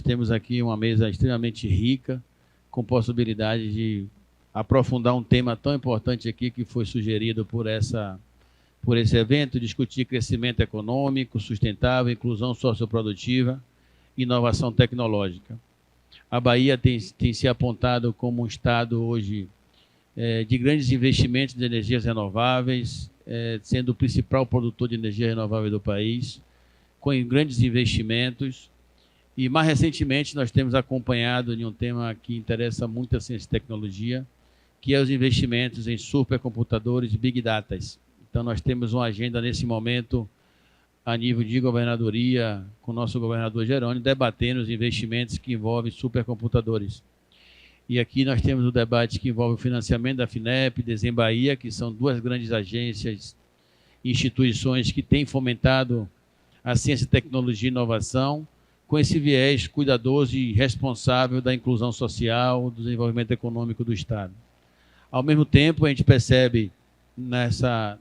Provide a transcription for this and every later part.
nós temos aqui uma mesa extremamente rica, com possibilidade de aprofundar um tema tão importante aqui que foi sugerido por esse evento, discutir crescimento econômico, sustentável, inclusão socioprodutiva, inovação tecnológica. A Bahia tem se apontado como um estado hoje de grandes investimentos de energias renováveis, sendo o principal produtor de energia renovável do país, com grandes investimentos. E, mais recentemente, nós temos acompanhado de um tema que interessa muito a ciência e tecnologia, que é os investimentos em supercomputadores e Big Data. Então, nós temos uma agenda, nesse momento, a nível de governadoria, com o nosso governador Jerônimo, debatendo os investimentos que envolvem supercomputadores. E aqui nós temos o debate que envolve o financiamento da FINEP, Desenho Bahia, que são duas grandes agências, instituições que têm fomentado a ciência, tecnologia e inovação, com esse viés cuidadoso e responsável da inclusão social, do desenvolvimento econômico do Estado. Ao mesmo tempo, a gente percebe nessa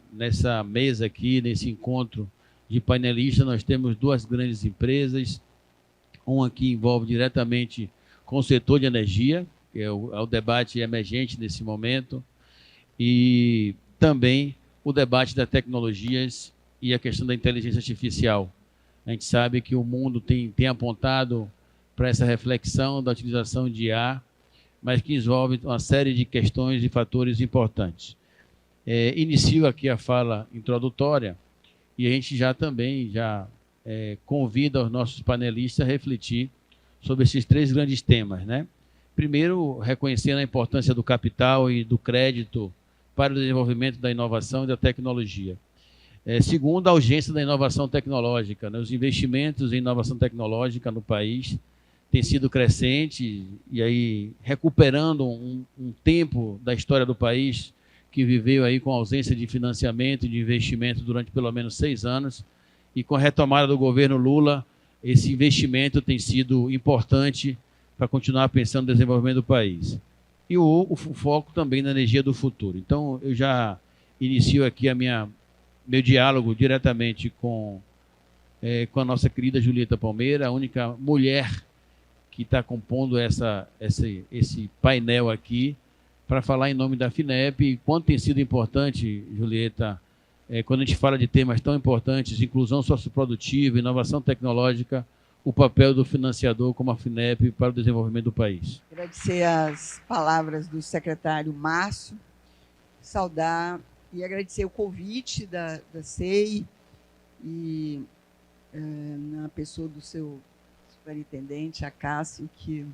mesa aqui, nesse encontro de painelistas, nós temos duas grandes empresas, uma que envolve diretamente com o setor de energia, que é o debate emergente nesse momento, e também o debate das tecnologias e a questão da inteligência artificial. A gente sabe que o mundo tem apontado para essa reflexão da utilização de IA, mas que envolve uma série de questões e fatores importantes. Inicio aqui a fala introdutória e a gente já convida os nossos panelistas a refletir sobre esses três grandes temas, né? Primeiro, reconhecendo a importância do capital e do crédito para o desenvolvimento da inovação e da tecnologia. Segundo, a urgência da inovação tecnológica, né? Os investimentos em inovação tecnológica no país têm sido crescentes e aí recuperando um tempo da história do país que viveu aí com ausência de financiamento e de investimento durante pelo menos 6 anos, e com a retomada do governo Lula, esse investimento tem sido importante para continuar pensando no desenvolvimento do país. E o foco também na energia do futuro. Então, eu já inicio aqui meu diálogo diretamente com a nossa querida Julieta Palmeira, a única mulher que está compondo esse painel aqui, para falar em nome da FINEP, e quanto tem sido importante, Julieta, quando a gente fala de temas tão importantes, inclusão socioprodutiva, inovação tecnológica, o papel do financiador como a FINEP para o desenvolvimento do país. Agradecer as palavras do secretário Márcio, saudar e agradecer o convite da SEI e na pessoa do seu superintendente, a Cássio, que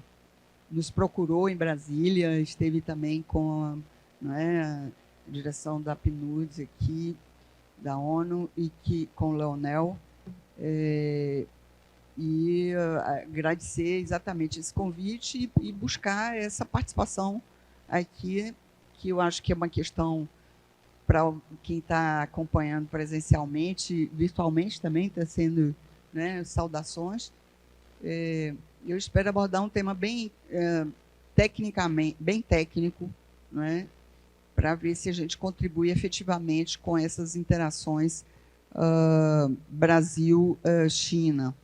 nos procurou em Brasília, esteve também com a direção da PNUD aqui, da ONU, e com o Leonel, e agradecer exatamente esse convite e buscar essa participação aqui, que eu acho que é uma questão para quem está acompanhando presencialmente, virtualmente também está sendo, né, saudações. Eu espero abordar um tema bem bem técnico, né, para ver se a gente contribui efetivamente com essas interações Brasil-China.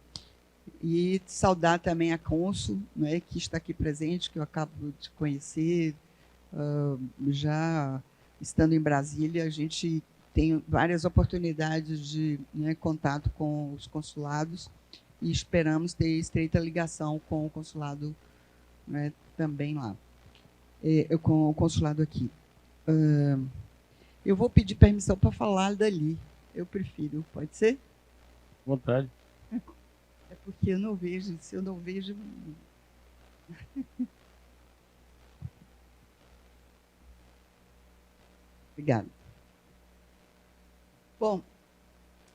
E saudar também a cônsul, né, que está aqui presente, que eu acabo de conhecer, já estando em Brasília, a gente tem várias oportunidades de, né, contato com os consulados e esperamos ter estreita ligação com o consulado, né, também lá, com o consulado aqui. Eu vou pedir permissão para falar dali, eu prefiro, pode ser? Vontade. É porque eu não vejo, se eu não vejo... Obrigada. Bom,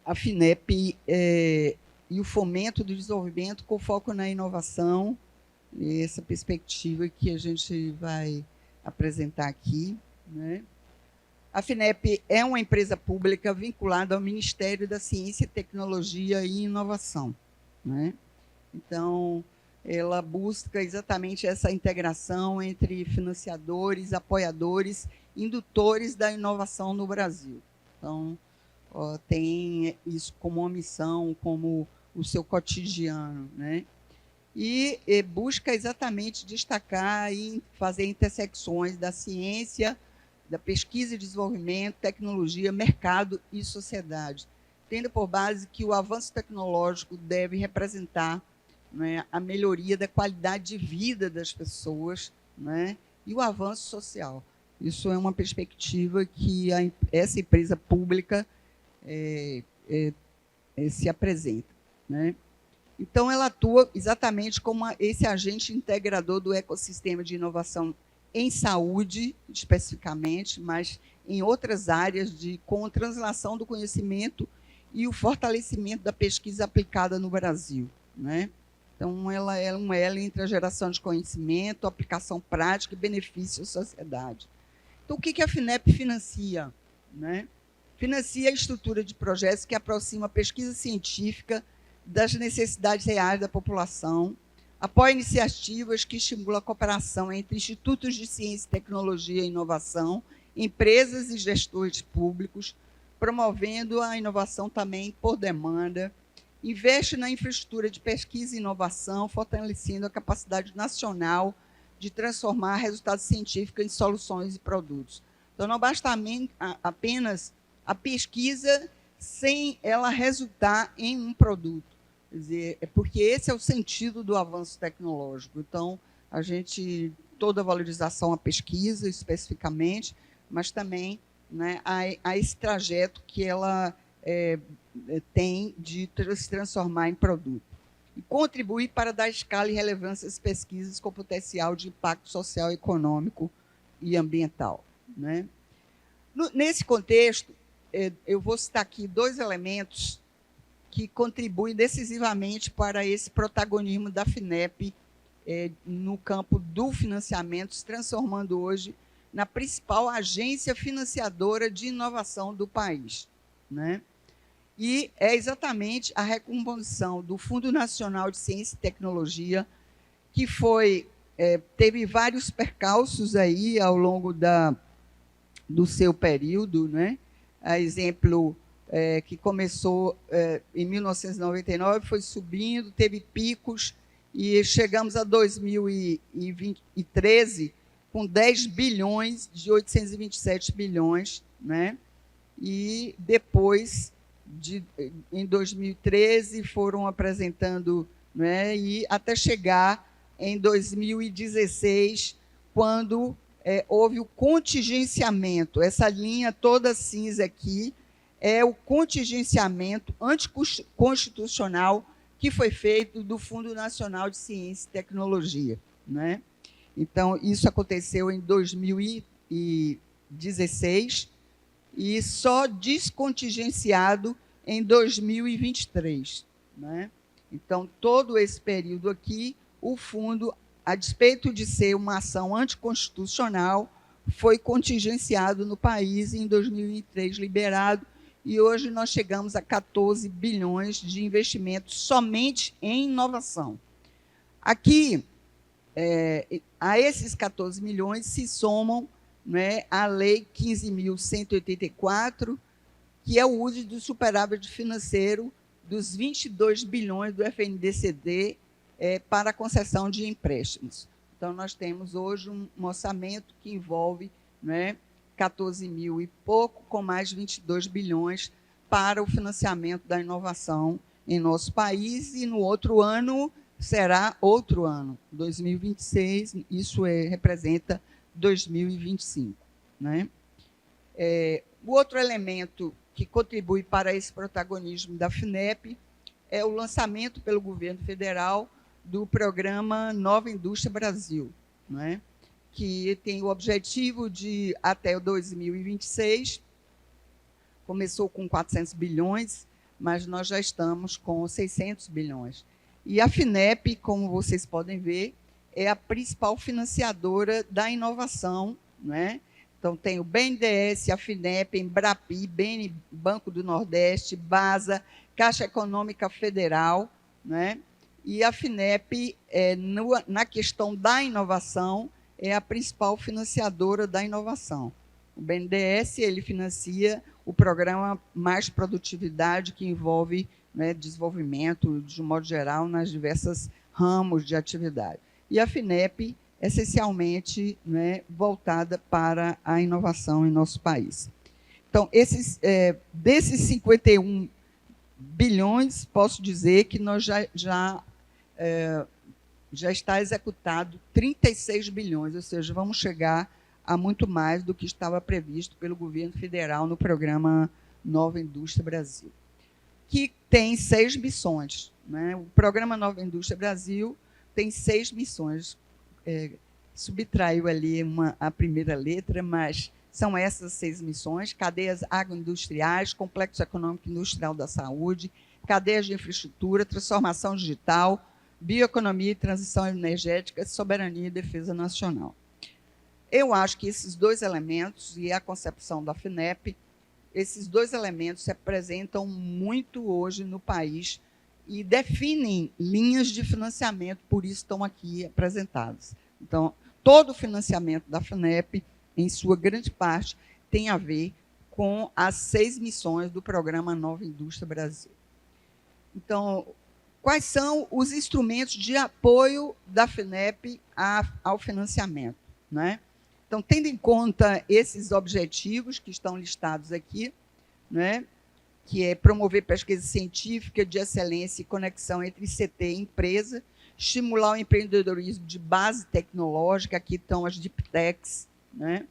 a FINEP e o fomento do desenvolvimento com foco na inovação, e essa perspectiva que a gente vai apresentar aqui, né? A FINEP é uma empresa pública vinculada ao Ministério da Ciência, Tecnologia e Inovação, né? Então, ela busca exatamente essa integração entre financiadores, apoiadores, indutores da inovação no Brasil. Então, tem isso como uma missão, como o seu cotidiano, né? e busca exatamente destacar e fazer intersecções da ciência, da pesquisa e desenvolvimento, tecnologia, mercado e sociedade, tendo por base que o avanço tecnológico deve representar, né, a melhoria da qualidade de vida das pessoas, né, e o avanço social. Isso é uma perspectiva que essa empresa pública se apresenta, né? Então, ela atua exatamente como esse agente integrador do ecossistema de inovação em saúde, especificamente, mas em outras áreas, com a translação do conhecimento e o fortalecimento da pesquisa aplicada no Brasil, né? Então, ela é um elo entre a geração de conhecimento, aplicação prática e benefício à sociedade. Então, o que a FINEP financia, né? Financia a estrutura de projetos que aproxima a pesquisa científica das necessidades reais da população, apoia iniciativas que estimulam a cooperação entre institutos de ciência, tecnologia e inovação, empresas e gestores públicos, promovendo a inovação também por demanda, investe na infraestrutura de pesquisa e inovação, fortalecendo a capacidade nacional de transformar resultados científicos em soluções e produtos. Então, não basta apenas a pesquisa sem ela resultar em um produto. Quer dizer, é porque esse é o sentido do avanço tecnológico. Então, toda a valorização à pesquisa, especificamente, mas também, né, a esse trajeto que ela tem de se transformar em produto. E contribuir para dar escala e relevância às pesquisas com potencial de impacto social, econômico e ambiental, né? Nesse contexto, eu vou citar aqui 2 elementos que contribuem decisivamente para esse protagonismo da FINEP no campo do financiamento, se transformando hoje na principal agência financiadora de inovação do país, né? E é exatamente a recomposição do Fundo Nacional de Ciência e Tecnologia, que teve vários percalços aí ao longo do seu período, né? A exemplo que começou em 1999, foi subindo, teve picos, e chegamos a 2013 com 10 bilhões de 827 bilhões, né? E depois, em 2013, foram apresentando, né? E até chegar em 2016, quando houve o contingenciamento. Essa linha toda cinza aqui é o contingenciamento anticonstitucional que foi feito do Fundo Nacional de Ciência e Tecnologia, né? Então, isso aconteceu em 2016 e só descontingenciado em 2023, né? Então, todo esse período aqui, o fundo, a despeito de ser uma ação anticonstitucional, foi contingenciado no país e em 2023 liberado, e hoje nós chegamos a 14 bilhões de investimentos somente em inovação. Aqui, a esses 14 milhões se somam, né, a Lei 15.184, que é o uso do superávit financeiro dos 22 bilhões do FNDCD para a concessão de empréstimos. Então, nós temos hoje um orçamento que envolve, né, 14 mil e pouco, com mais 22 bilhões para o financiamento da inovação em nosso país, e no outro ano será outro ano, 2026, isso representa 2025. Né? O outro elemento que contribui para esse protagonismo da FINEP é o lançamento pelo governo federal do programa Nova Indústria Brasil, né? Que tem o objetivo de, até 2026, começou com 400 bilhões, mas nós já estamos com 600 bilhões. E a FINEP, como vocês podem ver, é a principal financiadora da inovação, né? Então, tem o BNDES, a FINEP, Embrapi, Banco do Nordeste, BASA, Caixa Econômica Federal, né? E a FINEP, na questão da inovação, é a principal financiadora da inovação. O BNDES, ele financia o programa Mais Produtividade, que envolve, né, desenvolvimento, de um modo geral, nas diversas ramos de atividade. E a FINEP, essencialmente, né, voltada para a inovação em nosso país. Então, desses 51 bilhões, posso dizer que nós já está executado 36 bilhões, ou seja, vamos chegar a muito mais do que estava previsto pelo governo federal no programa Nova Indústria Brasil, que tem 6 missões. Né? O programa Nova Indústria Brasil tem 6 missões. Subtraiu ali a primeira letra, mas são essas 6 missões: cadeias agroindustriais, complexo econômico e industrial da saúde, cadeias de infraestrutura, transformação digital, bioeconomia e transição energética, soberania e defesa nacional. Eu acho que esses 2 elementos, e a concepção da FINEP, esses 2 elementos se apresentam muito hoje no país e definem linhas de financiamento, por isso estão aqui apresentadas. Então, todo o financiamento da FINEP, em sua grande parte, tem a ver com as 6 missões do programa Nova Indústria Brasil. Então, quais são os instrumentos de apoio da FINEP ao financiamento? Né? Então, tendo em conta esses objetivos que estão listados aqui, né, que é promover pesquisa científica de excelência e conexão entre ICT e empresa, estimular o empreendedorismo de base tecnológica, aqui estão as Deep Techs, né,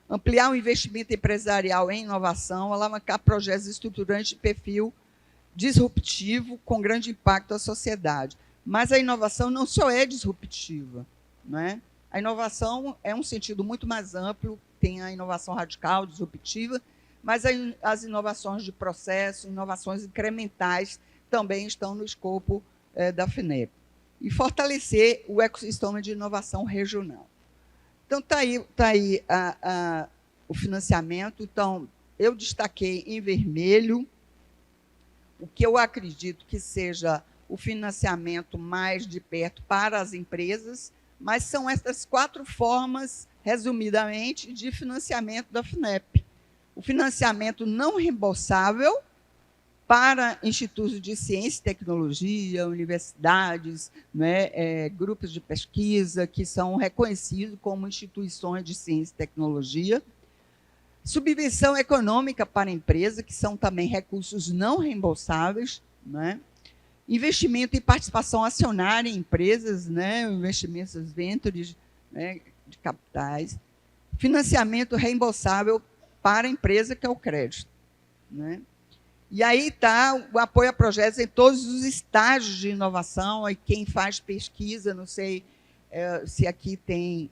ampliar o investimento empresarial em inovação, alavancar projetos estruturantes de perfil disruptivo com grande impacto à sociedade. Mas a inovação não só é disruptiva, né? A inovação é um sentido muito mais amplo, tem a inovação radical, disruptiva, mas as inovações de processo, inovações incrementais também estão no escopo da FINEP. E fortalecer o ecossistema de inovação regional. Então, está aí o financiamento. Então, eu destaquei em vermelho o que eu acredito que seja o financiamento mais de perto para as empresas, mas são essas 4 formas, resumidamente, de financiamento da FINEP. O financiamento não reembolsável para institutos de ciência e tecnologia, universidades, né, grupos de pesquisa que são reconhecidos como instituições de ciência e tecnologia. Subvenção econômica para a empresa, que são também recursos não reembolsáveis, né? Investimento e participação acionária em empresas, né? Investimentos ventures, né, de capitais. Financiamento reembolsável para a empresa, que é o crédito. Né? E aí está o apoio a projetos em todos os estágios de inovação, e quem faz pesquisa, não sei se aqui tem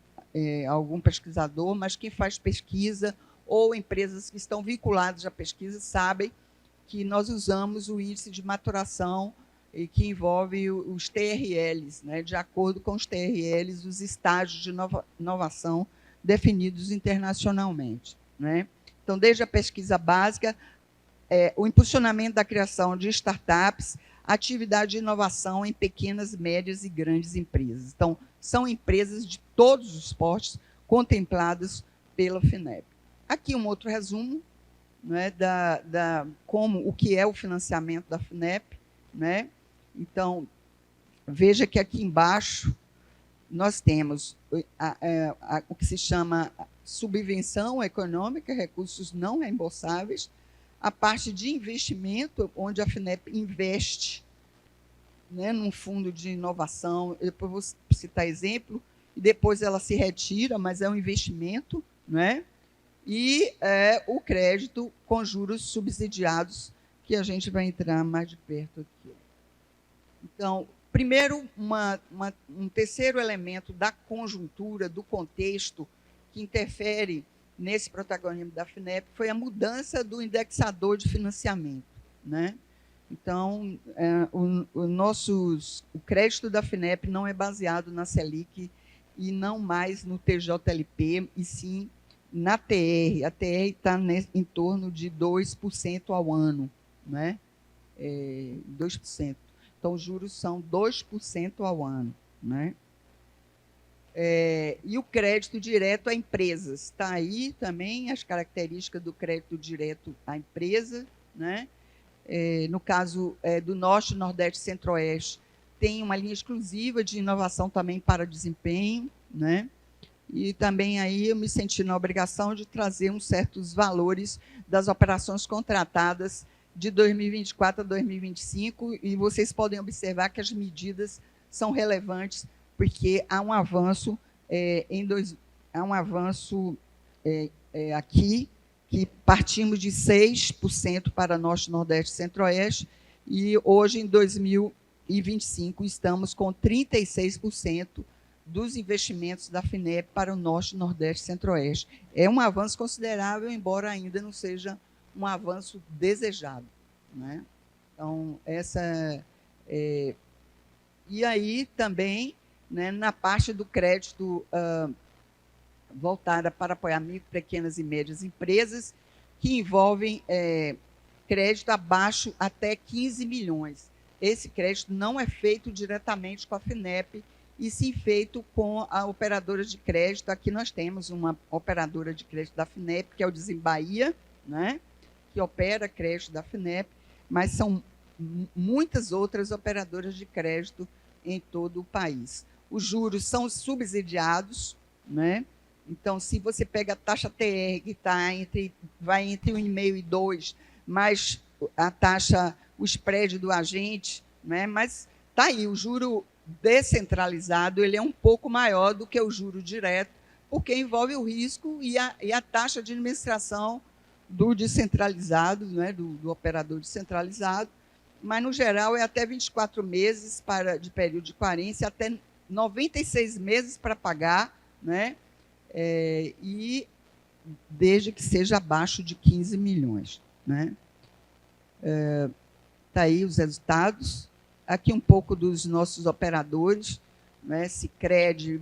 algum pesquisador, mas quem faz pesquisa ou empresas que estão vinculadas à pesquisa sabem que nós usamos o índice de maturação e que envolve os TRLs, né, de acordo com os TRLs, os estágios de inovação definidos internacionalmente. Né? Então, desde a pesquisa básica, o impulsionamento da criação de startups, atividade de inovação em pequenas, médias e grandes empresas. Então, são empresas de todos os portes contempladas pela FINEP. Aqui um outro resumo, né, o que é o financiamento da FINEP. Né? Então, veja que aqui embaixo nós temos o que se chama subvenção econômica, recursos não reembolsáveis, a parte de investimento, onde a FINEP investe, né, num fundo de inovação, eu depois vou citar exemplo, e depois ela se retira, mas é um investimento, né? E o crédito com juros subsidiados, que a gente vai entrar mais de perto aqui. Então, primeiro, um terceiro elemento da conjuntura, do contexto, que interfere nesse protagonismo da FINEP, foi a mudança do indexador de financiamento. Né? Então, o crédito da FINEP não é baseado na Selic e não mais no TJLP, e sim na TR. A TR está em torno de 2% ao ano. Né? 2%. Então, os juros são 2% ao ano. Né? E o crédito direto a empresas. Está aí também as características do crédito direto à empresa. Né? No caso do Norte, Nordeste e Centro-Oeste, tem uma linha exclusiva de inovação também para desempenho, né? E também aí eu me senti na obrigação de trazer uns certos valores das operações contratadas de 2024 a 2025, e vocês podem observar que as medidas são relevantes, porque há um avanço, aqui, que partimos de 6% para Norte, Nordeste e Centro-Oeste, e hoje, em 2025, estamos com 36% dos investimentos da FINEP para o Norte, Nordeste e Centro-Oeste. É um avanço considerável, embora ainda não seja um avanço desejado, né? Então, e aí também, né, na parte do crédito voltada para apoiar micro, pequenas e médias empresas, que envolvem crédito abaixo até 15 milhões. Esse crédito não é feito diretamente com a FINEP, e sim feito com a operadora de crédito. Aqui nós temos uma operadora de crédito da FINEP, que é o Desembahia, né, que opera crédito da FINEP, mas são muitas outras operadoras de crédito em todo o país. Os juros são subsidiados, né? Então, se você pega a taxa TR, que vai entre 1,5 e 2, mais a taxa, o spread do agente, né? Mas está aí, o juro descentralizado, ele é um pouco maior do que o juro direto, porque envolve o risco e a taxa de administração do descentralizado, né, do operador descentralizado, mas, no geral, é até 24 meses de período de carência, até 96 meses para pagar, né, e desde que seja abaixo de 15 milhões. Né? Tá aí os resultados. Aqui um pouco dos nossos operadores, né? Sicredi,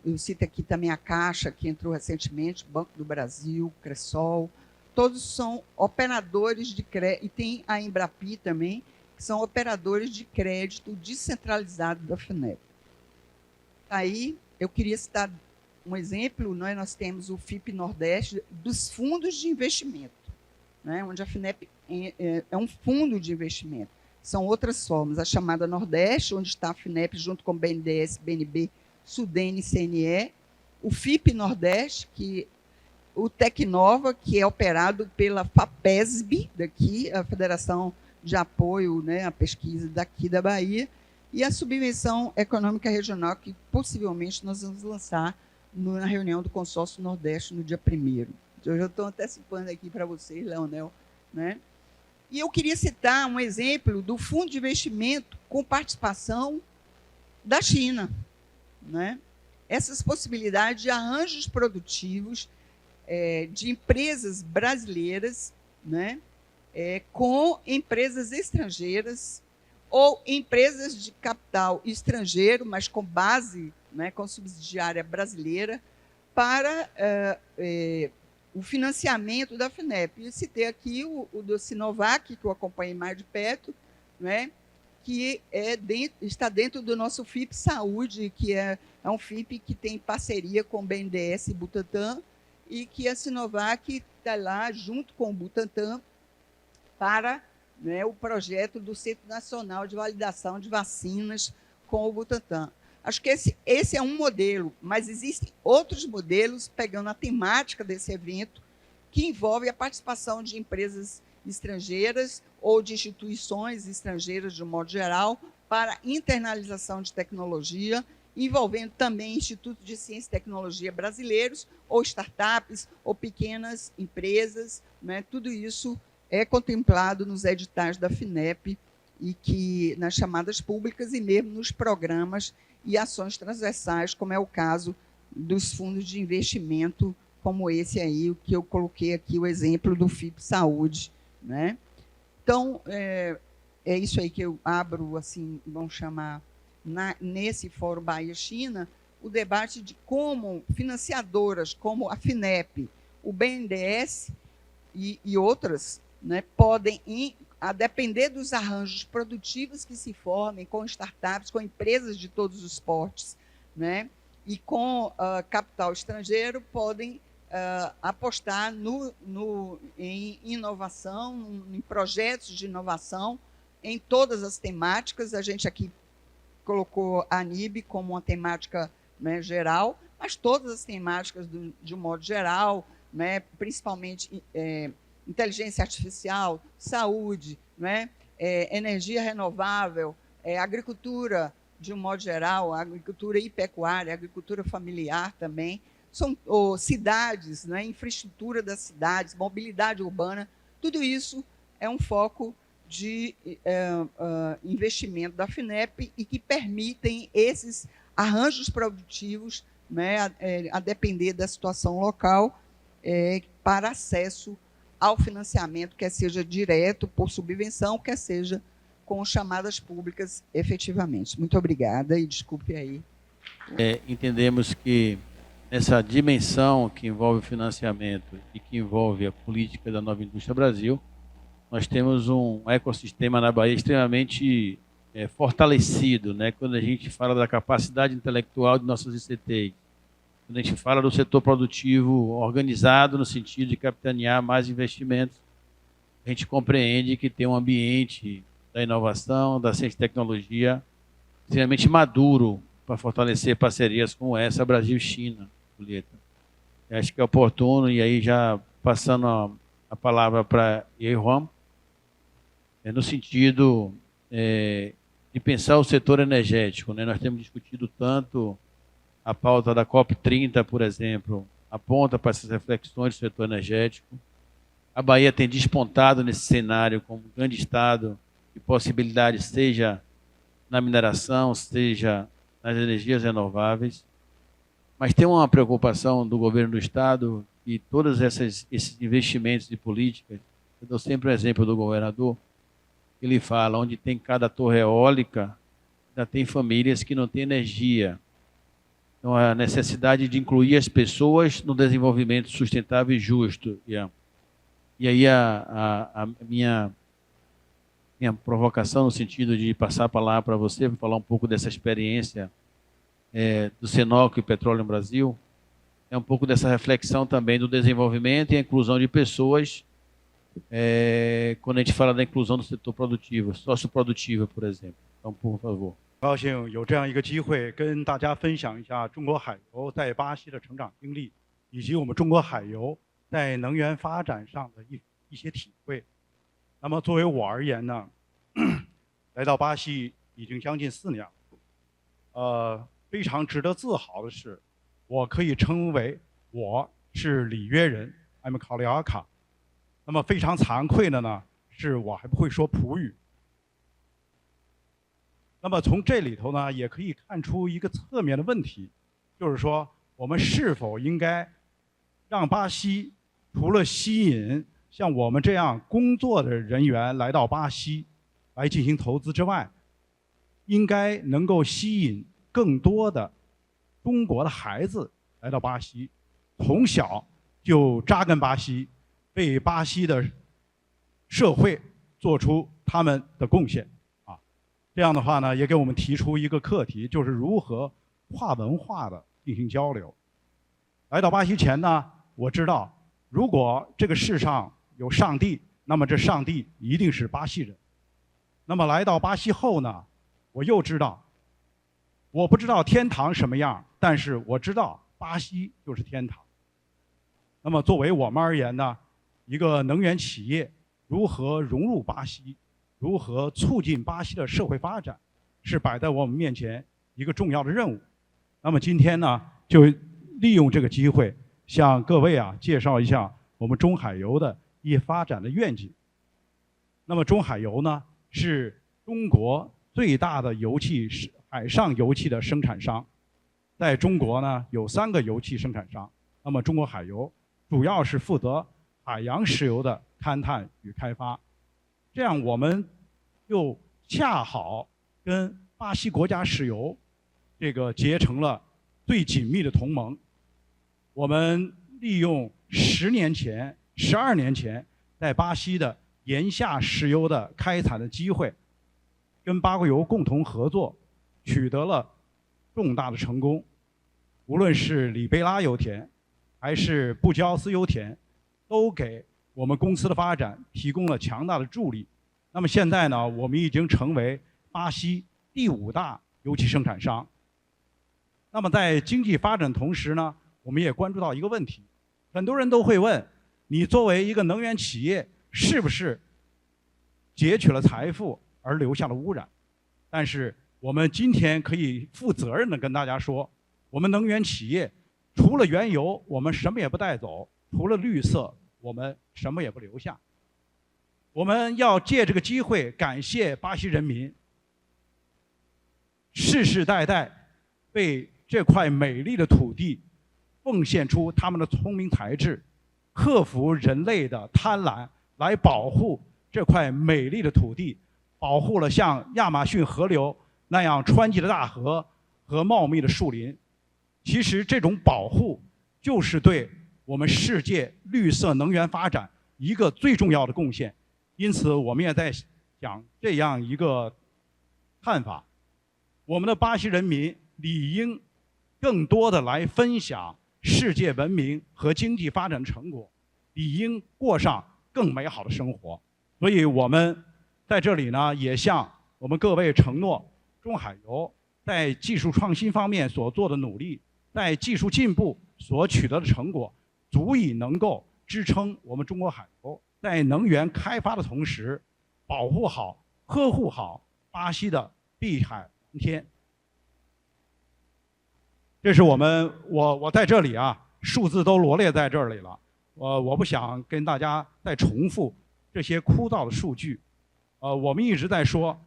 eu cito aqui também a Caixa, que entrou recentemente, Banco do Brasil, Cressol, todos são operadores de crédito, e tem a Embrapi também, que são operadores de crédito descentralizado da FINEP. Aí, eu queria citar um exemplo, nós temos o FIP Nordeste dos fundos de investimento, né, onde a FINEP é um fundo de investimento. São outras formas. A chamada Nordeste, onde está a FINEP junto com o BNDES, BNB, Sudene e CNE. O FIP Nordeste, o Tecnova, que é operado pela FAPESB, daqui, a Federação de Apoio, né, à Pesquisa daqui da Bahia, e a Subvenção Econômica Regional, que possivelmente nós vamos lançar na reunião do Consórcio Nordeste no dia 1º. Eu já estou antecipando aqui para vocês, Leonel, né? E eu queria citar um exemplo do fundo de investimento com participação da China, né? Essas possibilidades de arranjos produtivos de empresas brasileiras, né, com empresas estrangeiras ou empresas de capital estrangeiro, mas com base, né, com subsidiária brasileira, para o financiamento da FINEP. Eu citei aqui o do Sinovac, que eu acompanhei mais de perto, né, que está dentro do nosso FIP Saúde, que é um FIP que tem parceria com o BNDES e Butantan, e que a Sinovac está lá junto com o Butantan para, né, o projeto do Centro Nacional de Validação de Vacinas com o Butantan. Acho que esse é um modelo, mas existem outros modelos, pegando a temática desse evento, que envolve a participação de empresas estrangeiras ou de instituições estrangeiras, de um modo geral, para internalização de tecnologia, envolvendo também institutos de ciência e tecnologia brasileiros, ou startups, ou pequenas empresas, né? Tudo isso é contemplado nos editais da FINEP, e que nas chamadas públicas e mesmo nos programas e ações transversais, como é o caso dos fundos de investimento, como esse aí, o que eu coloquei aqui, o exemplo do FIP Saúde, né? Então, é isso aí que eu abro, assim, vamos chamar, nesse Fórum Bahia-China, o debate de como financiadoras como a FINEP, o BNDES e outras, né, podem, a depender dos arranjos produtivos que se formem com startups, com empresas de todos os portes, né, e com capital estrangeiro, podem apostar em inovação, em projetos de inovação, em todas as temáticas. A gente aqui colocou a ANIB como uma temática, né, geral, mas todas as temáticas, de um modo geral, né, principalmente inteligência artificial, saúde, né, energia renovável, agricultura, de um modo geral, agricultura e pecuária, agricultura familiar também, são cidades, né, infraestrutura das cidades, mobilidade urbana, tudo isso é um foco de investimento da FINEP e que permitem esses arranjos produtivos, né, a depender da situação local, para acesso ao financiamento, quer seja direto por subvenção, quer seja com chamadas públicas efetivamente. Muito obrigada e desculpe aí. Entendemos que nessa dimensão que envolve o financiamento e que envolve a política da Nova Indústria Brasil, nós temos um ecossistema na Bahia extremamente fortalecido, né? Quando a gente fala da capacidade intelectual de nossas ICTs, quando a gente fala do setor produtivo organizado no sentido de capitanear mais investimentos, a gente compreende que tem um ambiente da inovação, da ciência e tecnologia extremamente maduro para fortalecer parcerias como essa Brasil-China, Julieta. Acho que é oportuno, e aí já passando a palavra para Yehuan, no sentido de pensar o setor energético, né? Nós temos discutido tanto a pauta da COP30, por exemplo, aponta para essas reflexões do setor energético. A Bahia tem despontado nesse cenário como um grande estado de possibilidades, seja na mineração, seja nas energias renováveis. Mas tem uma preocupação do governo do estado e todos esses investimentos de políticas. Eu dou sempre o exemplo do governador. Ele fala, onde tem cada torre eólica, ainda tem famílias que não têm energia. Então, a necessidade de incluir as pessoas no desenvolvimento sustentável e justo. E aí a minha provocação no sentido de passar a palavra para você, para falar um pouco dessa experiência do Senoc e Petróleo no Brasil, é um pouco dessa reflexão também do desenvolvimento e a inclusão de pessoas, quando a gente fala da inclusão do setor produtivo, socioprodutivo, por exemplo. Então, por favor. 高兴有这样一个机会跟大家分享一下中国海油在巴西的成长经历，以及我们中国海油在能源发展上的一些体会。那么作为我而言呢，来到巴西已经将近4年了，非常值得自豪的是，我可以称为我是里约人 ，I'm Carioca。那么非常惭愧的呢，是我还不会说葡语。 那么从这里头呢，也可以看出一个侧面的问题，就是说我们是否应该让巴西除了吸引像我们这样工作的人员来到巴西来进行投资之外，应该能够吸引更多的中国的孩子来到巴西，从小就扎根巴西，为巴西的社会做出他们的贡献。 这样的话呢，也给我们提出一个课题，就是如何跨文化的进行交流。来到巴西前呢，我知道，如果这个世上有上帝，那么这上帝一定是巴西人。那么来到巴西后呢，我又知道，我不知道天堂什么样，但是我知道巴西就是天堂。那么作为我们而言呢，一个能源企业如何融入巴西？ 如何促进巴西的社会发展，是摆在我们面前一个重要的任务。那么今天呢，就利用这个机会，向各位介绍一下我们中海油的一些发展的愿景。那么中海油呢，是中国最大的海上油气的生产商，在中国呢有3个油气生产商。那么中国海油主要是负责海洋石油的勘探与开发。 这样，我们又恰好跟巴西国家石油这个结成了最紧密的同盟。我们利用12年前在巴西的盐下石油的开采的机会，跟巴国油共同合作，取得了重大的成功。无论是里贝拉油田，还是布基奥斯油田，都给 我们公司的发展提供了强大的助力。那么现在呢，我们已经成为巴西第5大油气生产商。那么在经济发展同时呢，我们也关注到一个问题，很多人都会问，你作为一个能源企业，是不是截取了财富而留下了污染？但是我们今天可以负责任地跟大家说，我们能源企业除了原油，我们什么也不带走；除了绿色，我们什么也不留下。我们要借这个机会感谢巴西人民，世世代代为这块美丽的土地奉献出他们的聪明才智，克服人类的贪婪，来保护这块美丽的土地，保护了像亚马逊河流那样湍急的大河和茂密的树林。其实这种保护就是对我们世界绿色能源发展一个最重要的贡献。因此我们也在讲这样一个看法，我们的巴西人民理应更多的来分享世界文明和经济发展的成果，理应过上更美好的生活。所以我们在这里呢，也向我们各位承诺，中海油在技术创新方面所做的努力，在技术进步所取得的成果，足以能够支撑我们中国海油在能源开发的同时，保护好、呵护好巴西的碧海蓝天。这是我在这里啊，数字都罗列在这里了，我不想跟大家再重复这些枯燥的数据。我们一直在说，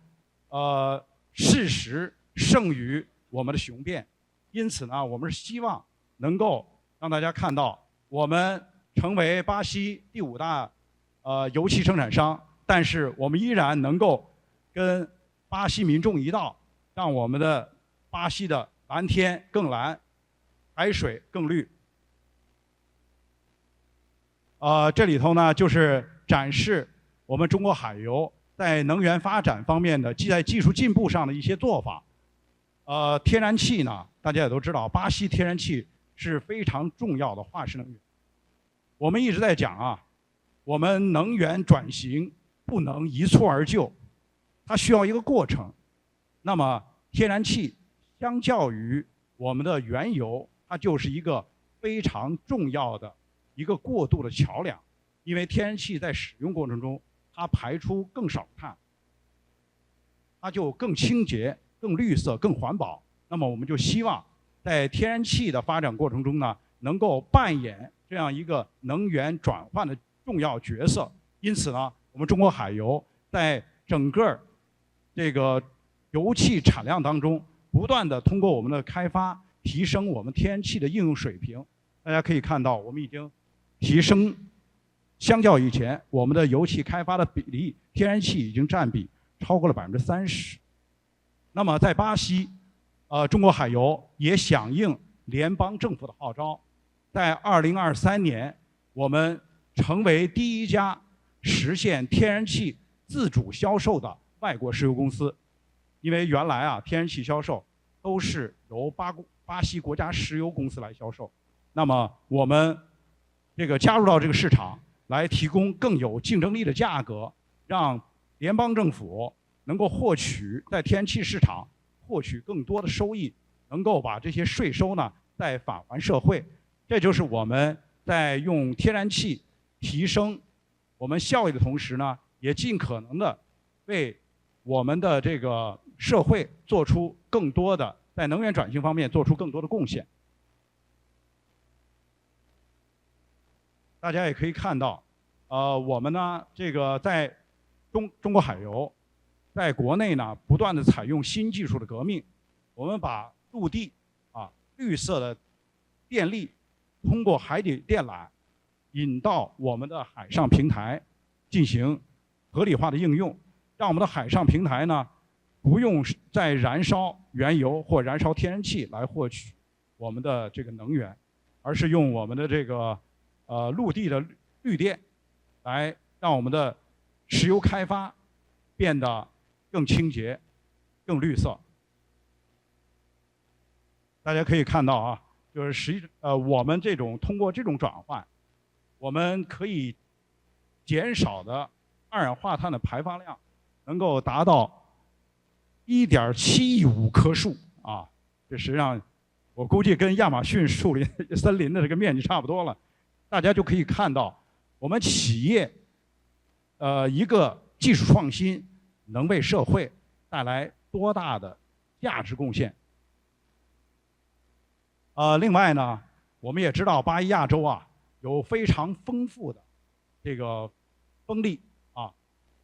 事实胜于我们的雄辩，因此呢，我们是希望能够让大家看到，我们成为巴西第5大油气生产商，但是我们依然能够跟巴西民众一道，让我们的巴西的蓝天更蓝，海水更绿。这里头呢，就是展示我们中国海油在能源发展方面的，在技术进步上的一些做法。天然气呢，大家也都知道，巴西天然气是非常重要的化石能源。我们一直在讲啊，我们能源转型不能一蹴而就，它需要一个过程。那么天然气相较于我们的原油，它就是一个非常重要的一个过渡的桥梁，因为天然气在使用过程中，它排出更少碳，它就更清洁、更绿色、更环保。那么我们就希望在天然气的发展过程中呢，能够扮演这样一个能源转换的重要角色。因此呢，我们中国海油在整个这个油气产量当中，不断的通过我们的开发，提升我们天然气的应用水平。大家可以看到，我们已经提升，相较以前，我们的油气开发的比例，天然气已经占比超过了30%。那么在巴西，中国海油也响应联邦政府的号召，在2023年，我们成为第1家实现天然气自主销售的外国石油公司。因为原来啊，天然气销售都是由巴西国家石油公司来销售。那么我们这个加入到这个市场，来提供更有竞争力的价格，让联邦政府能够获取在天然气市场获取更多的收益，能够把这些税收呢再返还社会。这就是我们在用天然气提升我们效益的同时呢，也尽可能的为我们的这个社会做出更多的，在能源转型方面做出更多的贡献。大家也可以看到，我们呢这个在中国海油在国内呢不断的采用新技术的革命，我们把陆地绿色的电力通过海底电缆引到我们的海上平台进行合理化的应用，让我们的海上平台呢不用再燃烧原油或燃烧天然气来获取我们的这个能源，而是用我们的这个陆地的绿电来让我们的石油开发变得更清洁、更绿色。大家可以看到啊，就是我们通过这种转换，我们可以减少的二氧化碳的排放量能够达到1.715棵树啊，这实际上我估计跟亚马逊森林的这个面积差不多了。大家就可以看到，我们企业一个技术创新能为社会带来多大的价值贡献。另外呢，我们也知道巴以亚洲啊有非常丰富的这个风力啊，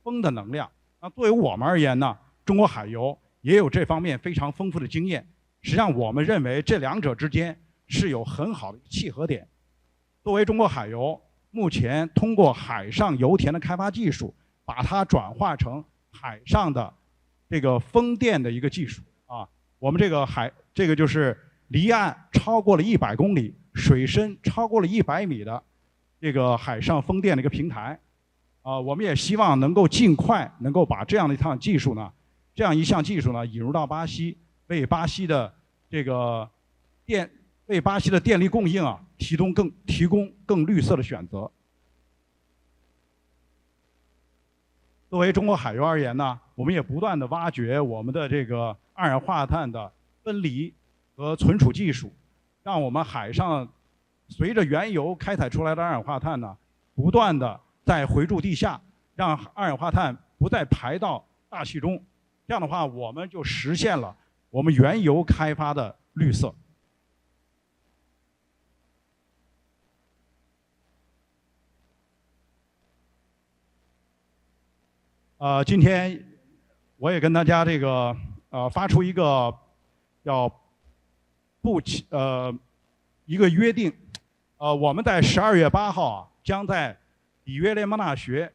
风的能量。那对于我们而言呢，中国海油也有这方面非常丰富的经验。实际上，我们认为这两者之间是有很好的契合点。作为中国海油，目前通过海上油田的开发技术，把它转化成海上的这个风电的一个技术啊。我们这个就是离岸超过了100公里，水深超过了100米的这个海上风电的一个平台。我们也希望能够尽快能够把这样一项技术呢引入到巴西，为巴西的电力供应啊提供更绿色的选择。作为中国海油而言呢，我们也不断的挖掘我们的这个二氧化碳的分离和存储技术，让我们海上随着原油开采出来的二氧化碳呢，不断的再回注地下，让二氧化碳不再排到大气中。这样的话，我们就实现了我们原油开发的绿色。今天我也跟大家发出一个一个约定，我们在12月8号啊，将在里约热内卢大学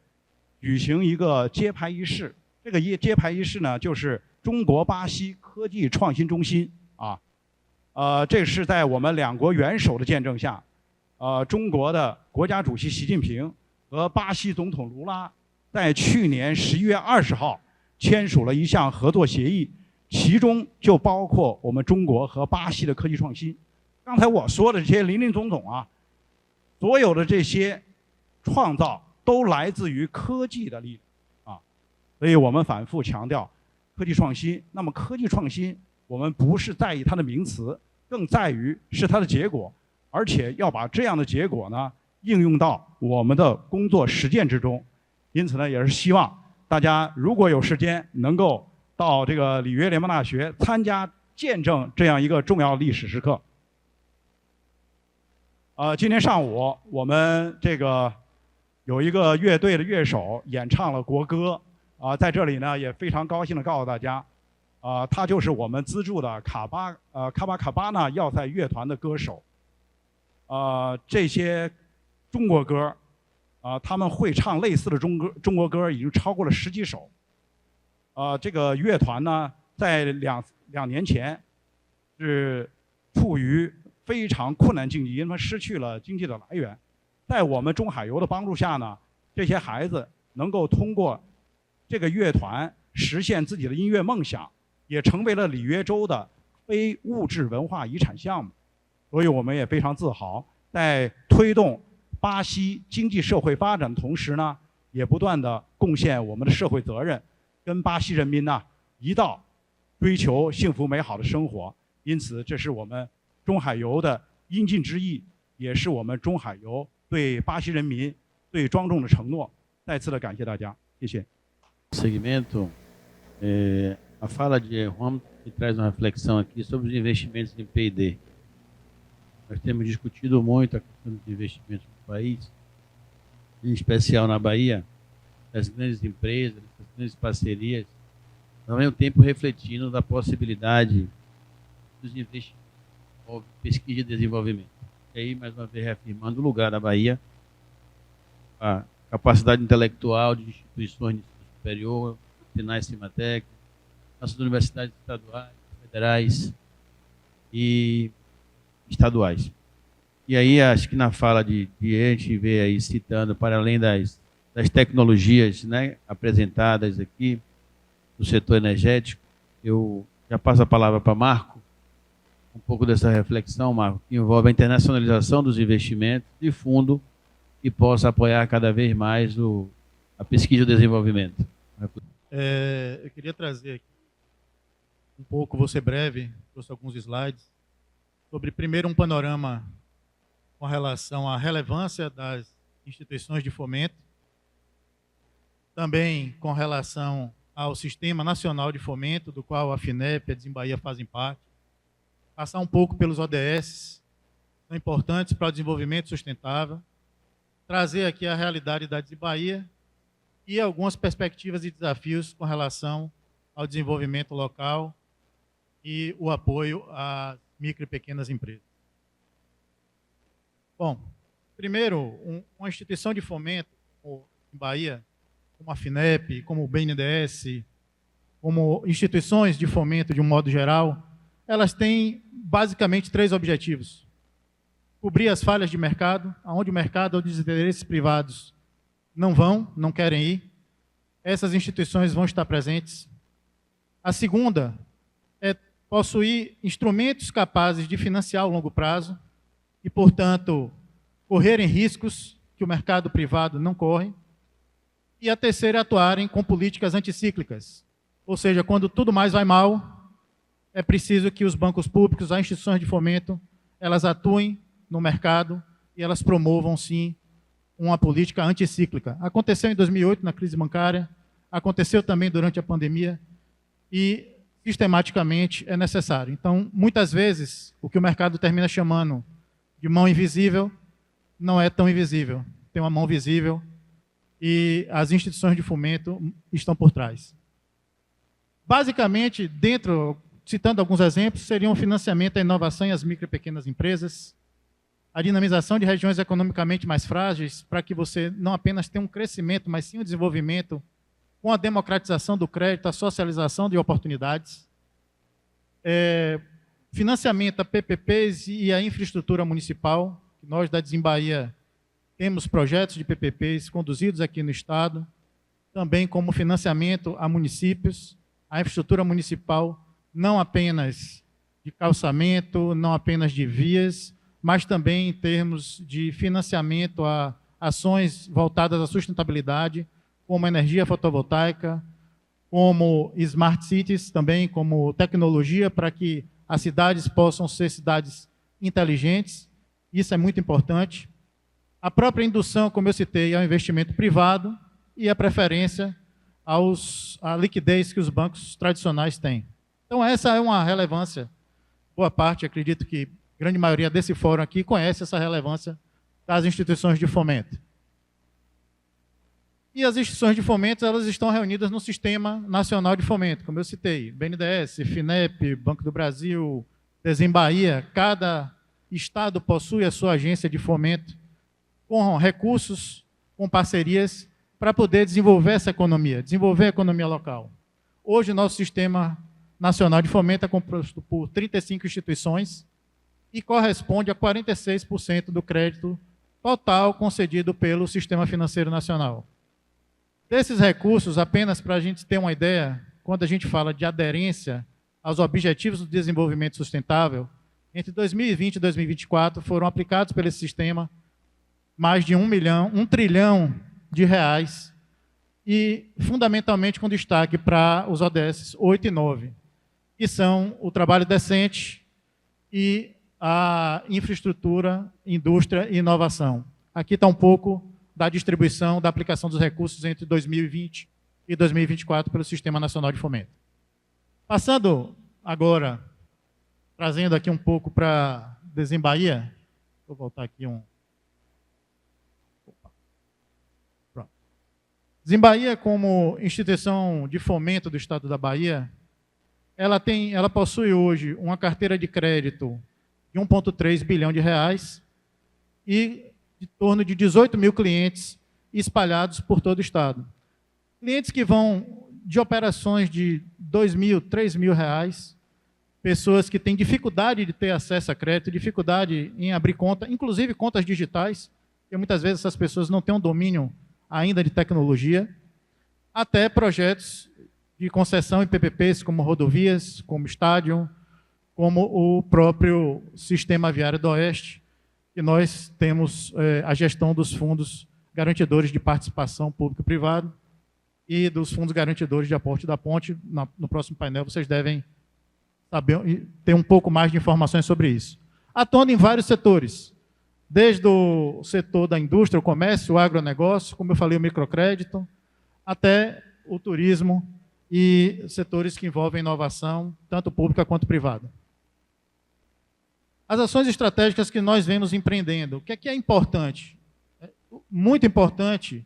举行一个揭牌仪式。这个揭牌仪式呢，就是中国巴西科技创新中心啊，这是在我们两国元首的见证下，中国的国家主席习近平和巴西总统卢拉在去年11月20号签署了一项合作协议，其中就包括我们中国和巴西的科技创新。刚才我说的这些林林总总啊，所有的这些创造都来自于科技的力量。所以我们反复强调科技创新。那么科技创新，我们不是在意它的名词，更在于是它的结果，而且要把这样的结果呢应用到我们的工作实践之中。因此呢，也是希望大家如果有时间，能够到这个里约联邦大学参加见证这样一个重要历史时刻。今天上午我们有一个乐队的乐手演唱了国歌。在这里呢，也非常高兴地告诉大家，他就是我们资助的卡巴卡纳要塞乐团的歌手。这些中国歌，他们会唱类似的中国歌已经超过了10几首。这个乐团呢，在两年前是处于非常困难境地，因为失去了经济的来源。在我们中海油的帮助下呢，这些孩子能够通过这个乐团实现自己的音乐梦想，也成为了里约州的非物质文化遗产项目。所以我们也非常自豪，在推动巴西经济社会发展的同时呢，也不断的贡献我们的社会责任，跟巴西人民呢一道追求幸福美好的生活。因此，这是我们中海油的应尽之义，也是我们中海油对巴西人民最庄重的承诺。再次的感谢大家，谢谢。Segmento, a fala de Juan me traz uma reflexão aqui sobre os investimentos em P&D. Nós temos discutido muito a questão de investimentos no país, em especial na Bahia, das grandes empresas, das grandes parcerias, ao mesmo tempo refletindo da possibilidade dos investimentos em pesquisa e desenvolvimento. E aí, mais uma vez, reafirmando o lugar da Bahia, a capacidade intelectual de instituições de superior, Sinai Cimatec, nossas universidades estaduais, federais e estaduais. E aí, acho que na fala de a gente vê aí citando, para além das tecnologias, né, apresentadas aqui do setor energético, eu já passo a palavra para Marco, um pouco dessa reflexão, Marco, que envolve a internacionalização dos investimentos de fundo que possa apoiar cada vez mais a pesquisa e o desenvolvimento. Eu queria trazer aqui um pouco, vou ser breve, trouxe alguns slides, sobre primeiro um panorama com relação à relevância das instituições de fomento, também com relação ao Sistema Nacional de Fomento, do qual a FINEP e a Desembahia fazem parte, passar um pouco pelos ODS, são importantes para o desenvolvimento sustentável, trazer aqui a realidade da Desembahia e algumas perspectivas e desafios com relação ao desenvolvimento local e o apoio às micro e pequenas empresas. Bom, primeiro, uma instituição de fomento, como em Bahia, como a FINEP, como o BNDES, como instituições de fomento de um modo geral, elas têm basicamente 3 objetivos. Cobrir as falhas de mercado, onde o mercado ou os interesses privados não querem ir, essas instituições vão estar presentes. A segunda é possuir instrumentos capazes de financiar a longo prazo e, portanto, correrem riscos que o mercado privado não corre. E a terceira é atuarem com políticas anticíclicas, ou seja, quando tudo mais vai mal, é preciso que os bancos públicos, as instituições de fomento, elas atuem no mercado e elas promovam, sim, uma política anticíclica. Aconteceu em 2008, na crise bancária, aconteceu também durante a pandemia e, sistematicamente, é necessário. Então, muitas vezes, o que o mercado termina chamando de mão invisível não é tão invisível. Tem uma mão visível e as instituições de fomento estão por trás. Basicamente, citando alguns exemplos, seriam o financiamento à inovação e às micro e pequenas empresas, a dinamização de regiões economicamente mais frágeis, para que você não apenas tenha um crescimento, mas sim um desenvolvimento com a democratização do crédito, a socialização de oportunidades, financiamento a PPPs e a infraestrutura municipal, que nós da Desembahia temos projetos de PPPs conduzidos aqui no Estado, também como financiamento a municípios, a infraestrutura municipal, não apenas de calçamento, não apenas de vias, mas também em termos de financiamento a ações voltadas à sustentabilidade, como energia fotovoltaica, como smart cities, também como tecnologia para que as cidades possam ser cidades inteligentes. Isso é muito importante. A própria indução, como eu citei, ao investimento privado e a preferência à liquidez que os bancos tradicionais têm. Então, essa é uma relevância. Boa parte, acredito que a grande maioria desse fórum aqui conhece essa relevância das instituições de fomento. E as instituições de fomento, elas estão reunidas no Sistema Nacional de Fomento, como eu citei, BNDES, FINEP, Banco do Brasil, Desembahia. Cada estado possui a sua agência de fomento com recursos, com parcerias, para poder desenvolver essa economia, desenvolver a economia local. Hoje, o nosso Sistema Nacional de Fomento é composto por 35 instituições e corresponde a 46% do crédito total concedido pelo Sistema Financeiro Nacional. Desses recursos, apenas para a gente ter uma ideia, quando a gente fala de aderência aos Objetivos do Desenvolvimento Sustentável, entre 2020 e 2024 foram aplicados pelo sistema mais de 1 trilhão de reais e, fundamentalmente, com destaque para os ODS 8 e 9, que são o trabalho decente e a infraestrutura, indústria e inovação. Aqui está um pouco da distribuição, da aplicação dos recursos entre 2020 e 2024 pelo Sistema Nacional de Fomento. Passando agora, trazendo aqui um pouco para Desembahia, vou voltar aqui Pronto. Desembahia, como instituição de fomento do Estado da Bahia, ela possui hoje uma carteira de crédito de 1,3 bilhão de reais e de torno de 18 mil clientes espalhados por todo o Estado. Clientes que vão de operações de 2 mil, 3 mil reais, pessoas que têm dificuldade de ter acesso a crédito, dificuldade em abrir conta, inclusive contas digitais, porque muitas vezes essas pessoas não têm um domínio ainda de tecnologia, até projetos de concessão em PPPs, como rodovias, como estádio, como o próprio Sistema Viário do Oeste, que nós temos a gestão dos fundos garantidores de participação público-privado e dos fundos garantidores de aporte da ponte. No próximo painel vocês devem saber, ter um pouco mais de informações sobre isso. Atuando em vários setores, desde o setor da indústria, o comércio, o agronegócio, como eu falei, o microcrédito, até o turismo e setores que envolvem inovação, tanto pública quanto privada. As ações estratégicas que nós vemos empreendendo, o que é importante? Muito importante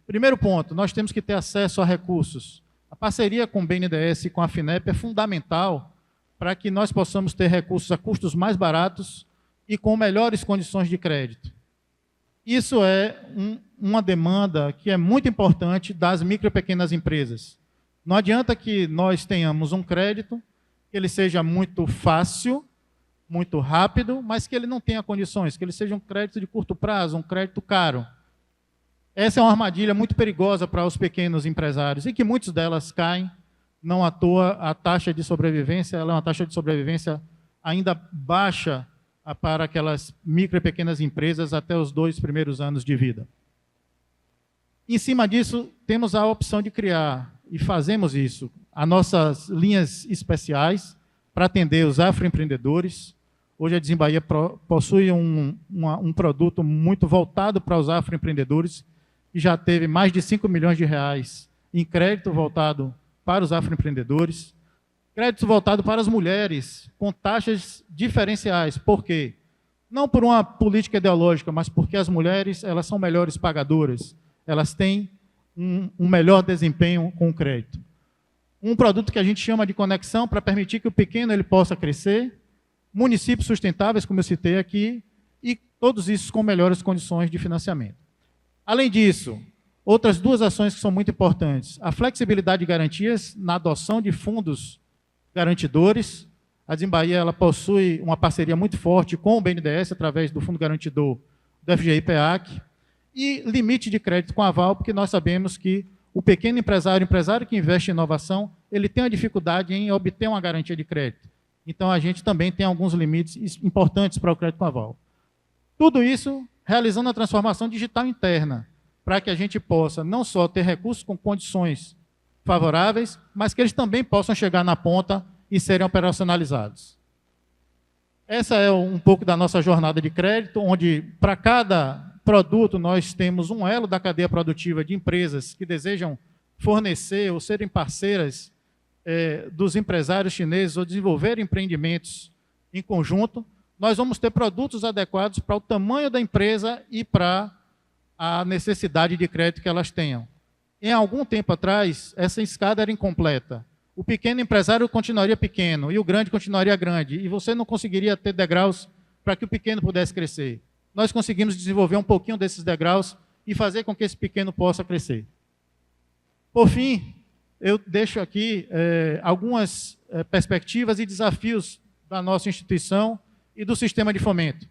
primeiro ponto, nós temos que ter acesso a recursos. A parceria com o BNDES e com a FINEP é fundamental para que nós possamos ter recursos a custos mais baratos e com melhores condições de crédito. Isso é uma demanda que é muito importante das micro e pequenas empresas. Não adianta que nós tenhamos um crédito, que ele seja muito fácil, muito rápido, mas que ele não tenha condições, que ele seja um crédito de curto prazo, um crédito caro. Essa é uma armadilha muito perigosa para os pequenos empresários e que muitas delas caem. Não à toa, a taxa de sobrevivência ela é uma taxa de sobrevivência ainda baixa para aquelas micro e pequenas empresas até os 2 primeiros anos de vida. Em cima disso, temos a opção de criar, e fazemos isso, as nossas linhas especiais para atender os afroempreendedores. Hoje a Desembaía possui um produto muito voltado para os afroempreendedores, que já teve mais de 5 milhões de reais em crédito voltado para os afroempreendedores, crédito voltado para as mulheres, com taxas diferenciais. Por quê? Não por uma política ideológica, mas porque as mulheres elas são melhores pagadoras, elas têm um melhor desempenho com o crédito. Um produto que a gente chama de conexão para permitir que o pequeno ele possa crescer, municípios sustentáveis, como eu citei aqui, e todos isso com melhores condições de financiamento. Além disso, outras 2 ações que são muito importantes. A flexibilidade de garantias na adoção de fundos garantidores. A Desembaía ela possui uma parceria muito forte com o BNDES, através do Fundo Garantidor do FGI-PEAC, e limite de crédito com aval, porque nós sabemos que o pequeno empresário, o empresário que investe em inovação, ele tem a dificuldade em obter uma garantia de crédito. Então, a gente também tem alguns limites importantes para o crédito com aval. Tudo isso realizando a transformação digital interna, para que a gente possa não só ter recursos com condições favoráveis, mas que eles também possam chegar na ponta e serem operacionalizados. Essa é um pouco da nossa jornada de crédito, onde para cada produto nós temos um elo da cadeia produtiva de empresas que desejam fornecer ou serem parceiras dos empresários chineses ou desenvolver empreendimentos em conjunto. Nós vamos ter produtos adequados para o tamanho da empresa e para a necessidade de crédito que elas tenham. Em algum tempo atrás, essa escada era incompleta. O pequeno empresário continuaria pequeno e o grande continuaria grande, e você não conseguiria ter degraus para que o pequeno pudesse crescer. Nós conseguimos desenvolver um pouquinho desses degraus e fazer com que esse pequeno possa crescer. Por fim, eu deixo aqui algumas perspectivas e desafios da nossa instituição e do sistema de fomento.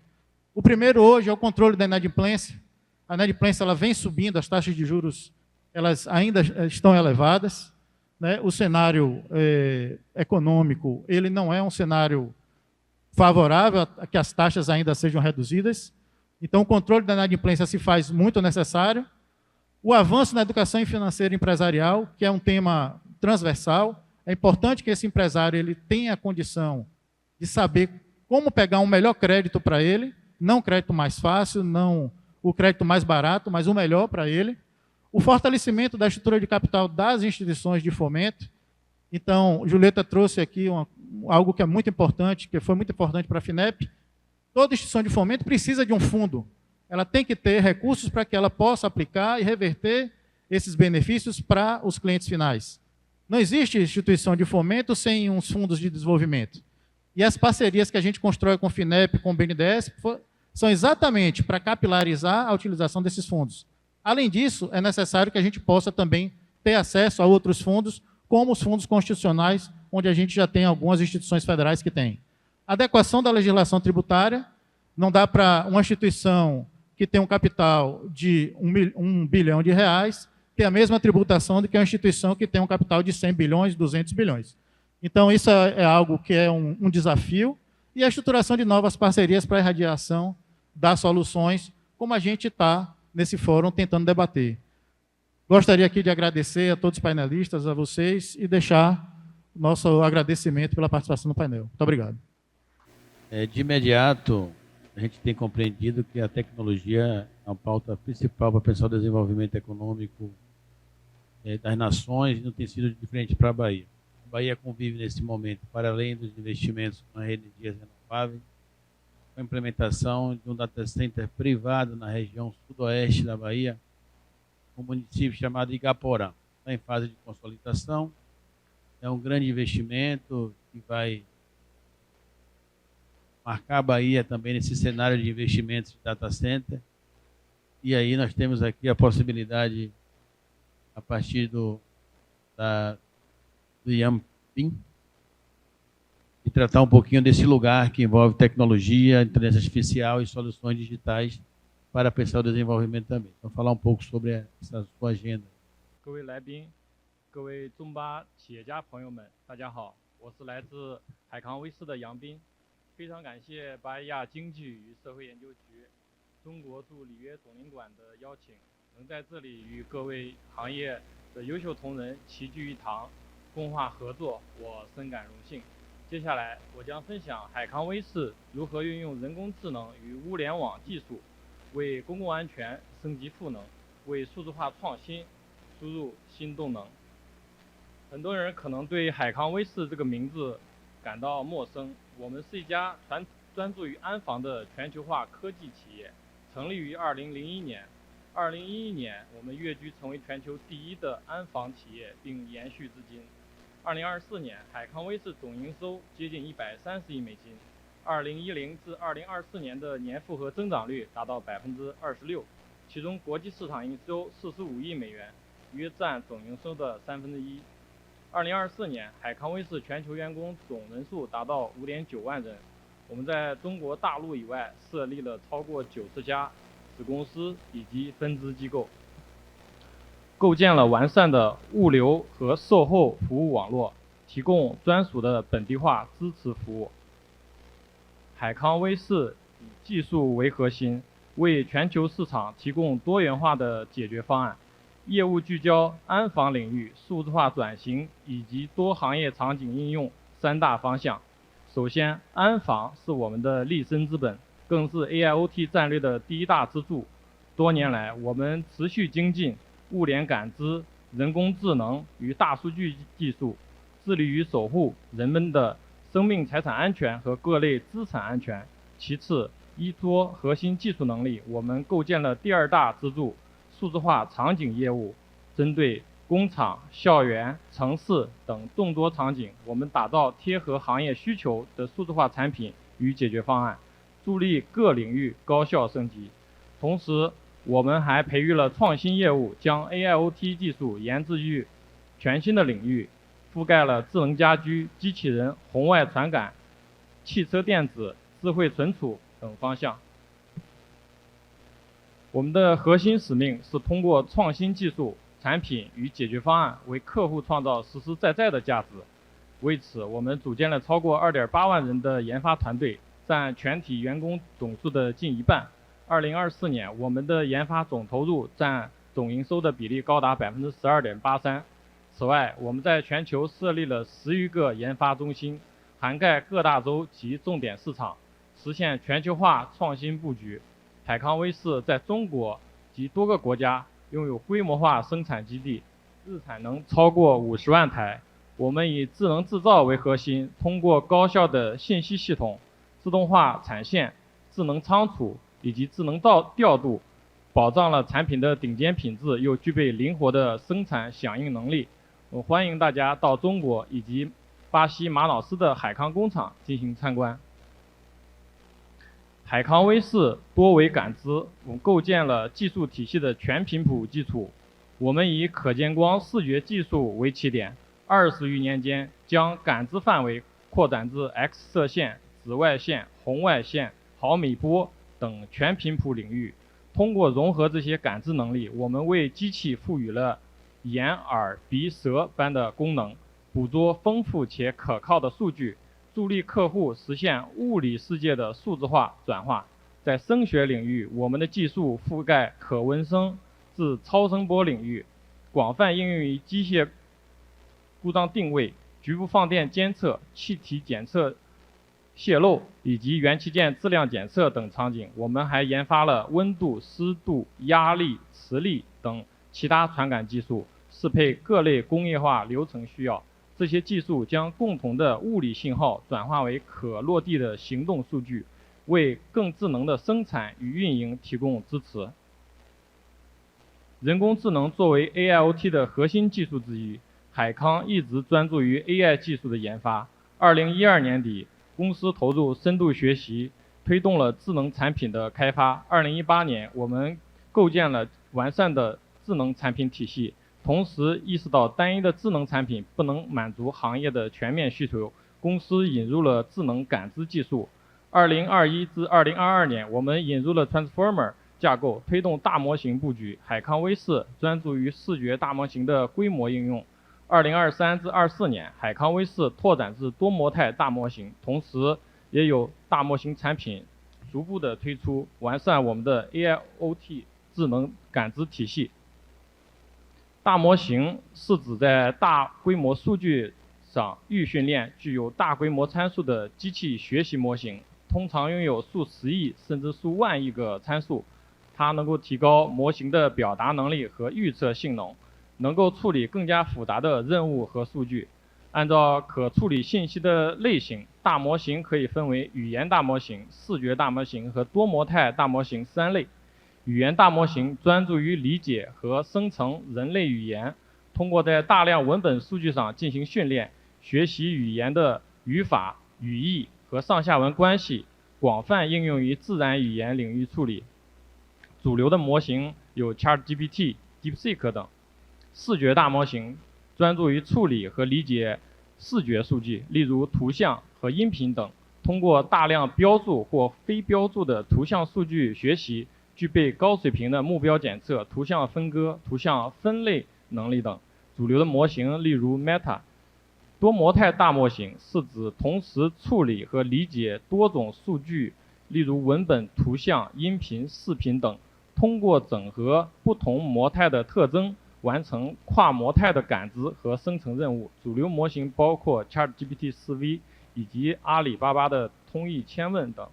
O primeiro hoje é o controle da inadimplência. A inadimplência ela vem subindo, as taxas de juros elas ainda estão elevadas, né? O cenário econômico ele não é um cenário favorável a que as taxas ainda sejam reduzidas. Então, o controle da inadimplência se faz muito necessário. O avanço na educação financeira empresarial, que é um tema transversal. É importante que esse empresário ele tenha a condição de saber como pegar um melhor crédito para ele, não o crédito mais fácil, não o crédito mais barato, mas o melhor para ele. O fortalecimento da estrutura de capital das instituições de fomento. Então, Julieta trouxe aqui algo que é muito importante, que foi muito importante para a FINEP. Toda instituição de fomento precisa de um fundo. Ela tem que ter recursos para que ela possa aplicar e reverter esses benefícios para os clientes finais. Não existe instituição de fomento sem uns fundos de desenvolvimento. E as parcerias que a gente constrói com o FINEP, com o BNDES, são exatamente para capilarizar a utilização desses fundos. Além disso, é necessário que a gente possa também ter acesso a outros fundos, como os fundos constitucionais, onde a gente já tem algumas instituições federais que têm. Adequação da legislação tributária. Não dá para uma instituição que tem um capital de 1 bilhão de reais ter a mesma tributação do que uma instituição que tem um capital de 100 bilhões, 200 bilhões. Então, isso é algo que é um desafio, e a estruturação de novas parcerias para a irradiação das soluções, como a gente está nesse fórum tentando debater. Gostaria aqui de agradecer a todos os painelistas, a vocês, e deixar o nosso agradecimento pela participação no painel. Muito obrigado. De imediato, a gente tem compreendido que a tecnologia é uma pauta principal para pensar o desenvolvimento econômico das nações, e não tem sido diferente para a Bahia. A Bahia convive nesse momento, para além dos investimentos na rede de energias renováveis, com a implementação de um data center privado na região sudoeste da Bahia, um município chamado Igaporã. Está em fase de consolidação, é um grande investimento que vai marcar a Bahia também nesse cenário de investimentos de data center. E aí nós temos aqui a possibilidade, a partir do IAMPIM, de tratar um pouquinho desse lugar que envolve tecnologia, inteligência artificial e soluções digitais para pensar o desenvolvimento também. Então, falar um pouco sobre essa sua agenda. 各位来宾，各位中巴企业家朋友们，大家好，我是来自海康威视的杨斌，非常感谢巴伊亚经济与社会研究局、中国驻里约总领馆的邀请，能在这里与各位行业的优秀同仁齐聚一堂，共话合作，我深感荣幸。接下来，我将分享海康威视如何运用人工智能与物联网技术，为公共安全升级赋能，为数字化创新输入新动能。很多人可能对海康威视这个名字感到陌生，我们是一家专注于安防的全球化科技企业，成立于2001年。2011年，我们跃居成为全球第一的安防企业，并延续至今。2024年，海康威视总营收接近130亿美金，2010至2024年的年复合增长率达到26%，其中国际市场营收45亿美元，约占总营收的1/3。2024年，海康威视全球员工总人数达到5.9万人，我们在中国大陆以外设立了超过90家子公司以及分支机构，构建了完善的物流和售后服务网络，提供专属的本地化支持服务。海康威视以技术为核心，为全球市场提供多元化的解决方案，业务聚焦安防领域、数字化转型以及多行业场景应用3大方向。首先，安防是我们的立身之本，更是 AIoT 战略的第一大支柱。多年来，我们持续精进物联感知、人工智能与大数据技术，致力于守护人们的生命财产安全和各类资产安全。其次，依托核心技术能力，我们构建了第2大支柱——数字化场景业务。针对工厂、校园、城市等众多场景，我们打造贴合行业需求的数字化产品与解决方案，助力各领域高效升级。同时，我们还培育了创新业务，将 AIoT 技术研制于全新的领域，覆盖了智能家居、机器人、红外传感、汽车电子、智慧存储等方向。我们的核心使命是通过创新技术、产品与解决方案，为客户创造实实在在的价值。为此，我们组建了超过2.8万人的研发团队，占全体员工总数的近1半。2024年，我们的研发总投入占总营收的比例高达12.83%。此外，我们在全球设立了10余个研发中心，涵盖各大洲及重点市场，实现全球化创新布局。海康威视在中国及多个国家拥有规模化生产基地，日产能超过50万台。我们以智能制造为核心，通过高效的信息系统、自动化产线、智能仓储以及智能调度，保障了产品的顶尖品质，又具备灵活的生产响应能力。我欢迎大家到中国以及巴西马瑙斯的海康工厂进行参观。海康威视多维感知，我们构建了技术体系的全频谱基础。我们以可见光视觉技术为起点，20余年间将感知范围扩展至 X 射线、紫外线、红外线、毫米波等全频谱领域。通过融合这些感知能力，我们为机器赋予了眼、耳、鼻、舌般的功能，捕捉丰富且可靠的数据，助力客户实现物理世界的数字化转化。在声学领域，我们的技术覆盖可闻声至超声波领域，广泛应用于机械故障定位、局部放电监测、气体检测泄漏以及元器件质量检测等场景。我们还研发了温度、湿度、压力、磁力等其他传感技术，适配各类工业化流程需要。这些技术将共同的物理信号转化为可落地的行动数据，为更智能的生产与运营提供支持。人工智能作为 AIoT 的核心技术之一，海康一直专注于 AI 技术的研发。2012年底，公司投入深度学习，推动了智能产品的开发。2018年，我们构建了完善的智能产品体系，同时意识到单一的智能产品不能满足行业的全面需求，公司引入了智能感知技术。2021至2022年，我们引入了 Transformer 架构，推动大模型布局。海康威视专注于视觉大模型的规模应用。2023至24年，海康威视拓展至多模态大模型，同时也有大模型产品逐步的推出，完善我们的 AIoT 智能感知体系。大模型是指在大规模数据上预训练具有大规模参数的机器学习模型，通常拥有数十亿甚至数万亿个参数。它能够提高模型的表达能力和预测性能，能够处理更加复杂的任务和数据。按照可处理信息的类型，大模型可以分为语言大模型、视觉大模型和多模态大模型3类。语言大模型专注于理解和生成人类语言，通过在大量文本数据上进行训练，学习语言的语法、语义和上下文关系，广泛应用于自然语言领域处理。主流的模型有 ChatGPT、DeepSeek 等。视觉大模型专注于处理和理解视觉数据，例如图像和音频等，通过大量标注或非标注的图像数据学习，具备高水平的目标检测、图像分割、图像分类能力等。主流的模型例如 Meta。多模态大模型是指同时处理和理解多种数据，例如文本、图像、音频、视频等，通过整合不同模态的特征，完成跨模态的感知和生成任务。主流模型包括 ChatGPT 4V 以及阿里巴巴的通义千问等。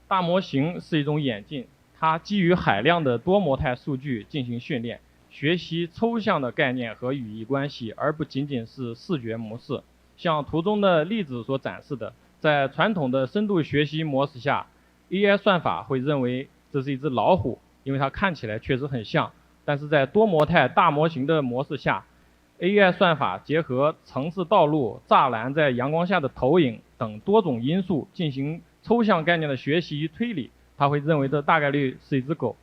大模型是一种演进，它基于海量的多模态数据进行训练，学习抽象的概念和语义关系，而不仅仅是视觉模式。像图中的例子所展示的，在传统的深度学习模式下， AI 算法会认为这是一只老虎，因为它看起来确实很像。但是在多模态大模型的模式下， AI 算法结合城市道路、栅栏在阳光下的投影等多种因素进行抽象概念的学习与推理，它会认为这大概率是一只狗。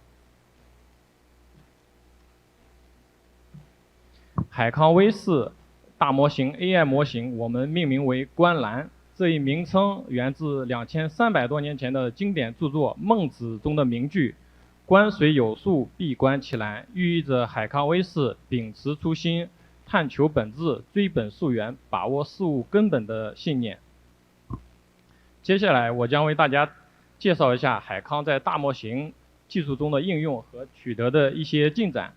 海康威视大模型 AI 模型我们命名为观澜，这一名称源自2300多年前的经典著作《孟子》中的名句“观水有数，闭关其澜”，寓意着海康威视秉持初心、探求本质、追本溯源、把握事物根本的信念。接下来我将为大家介绍一下海康在大模型技术中的应用和取得的一些进展。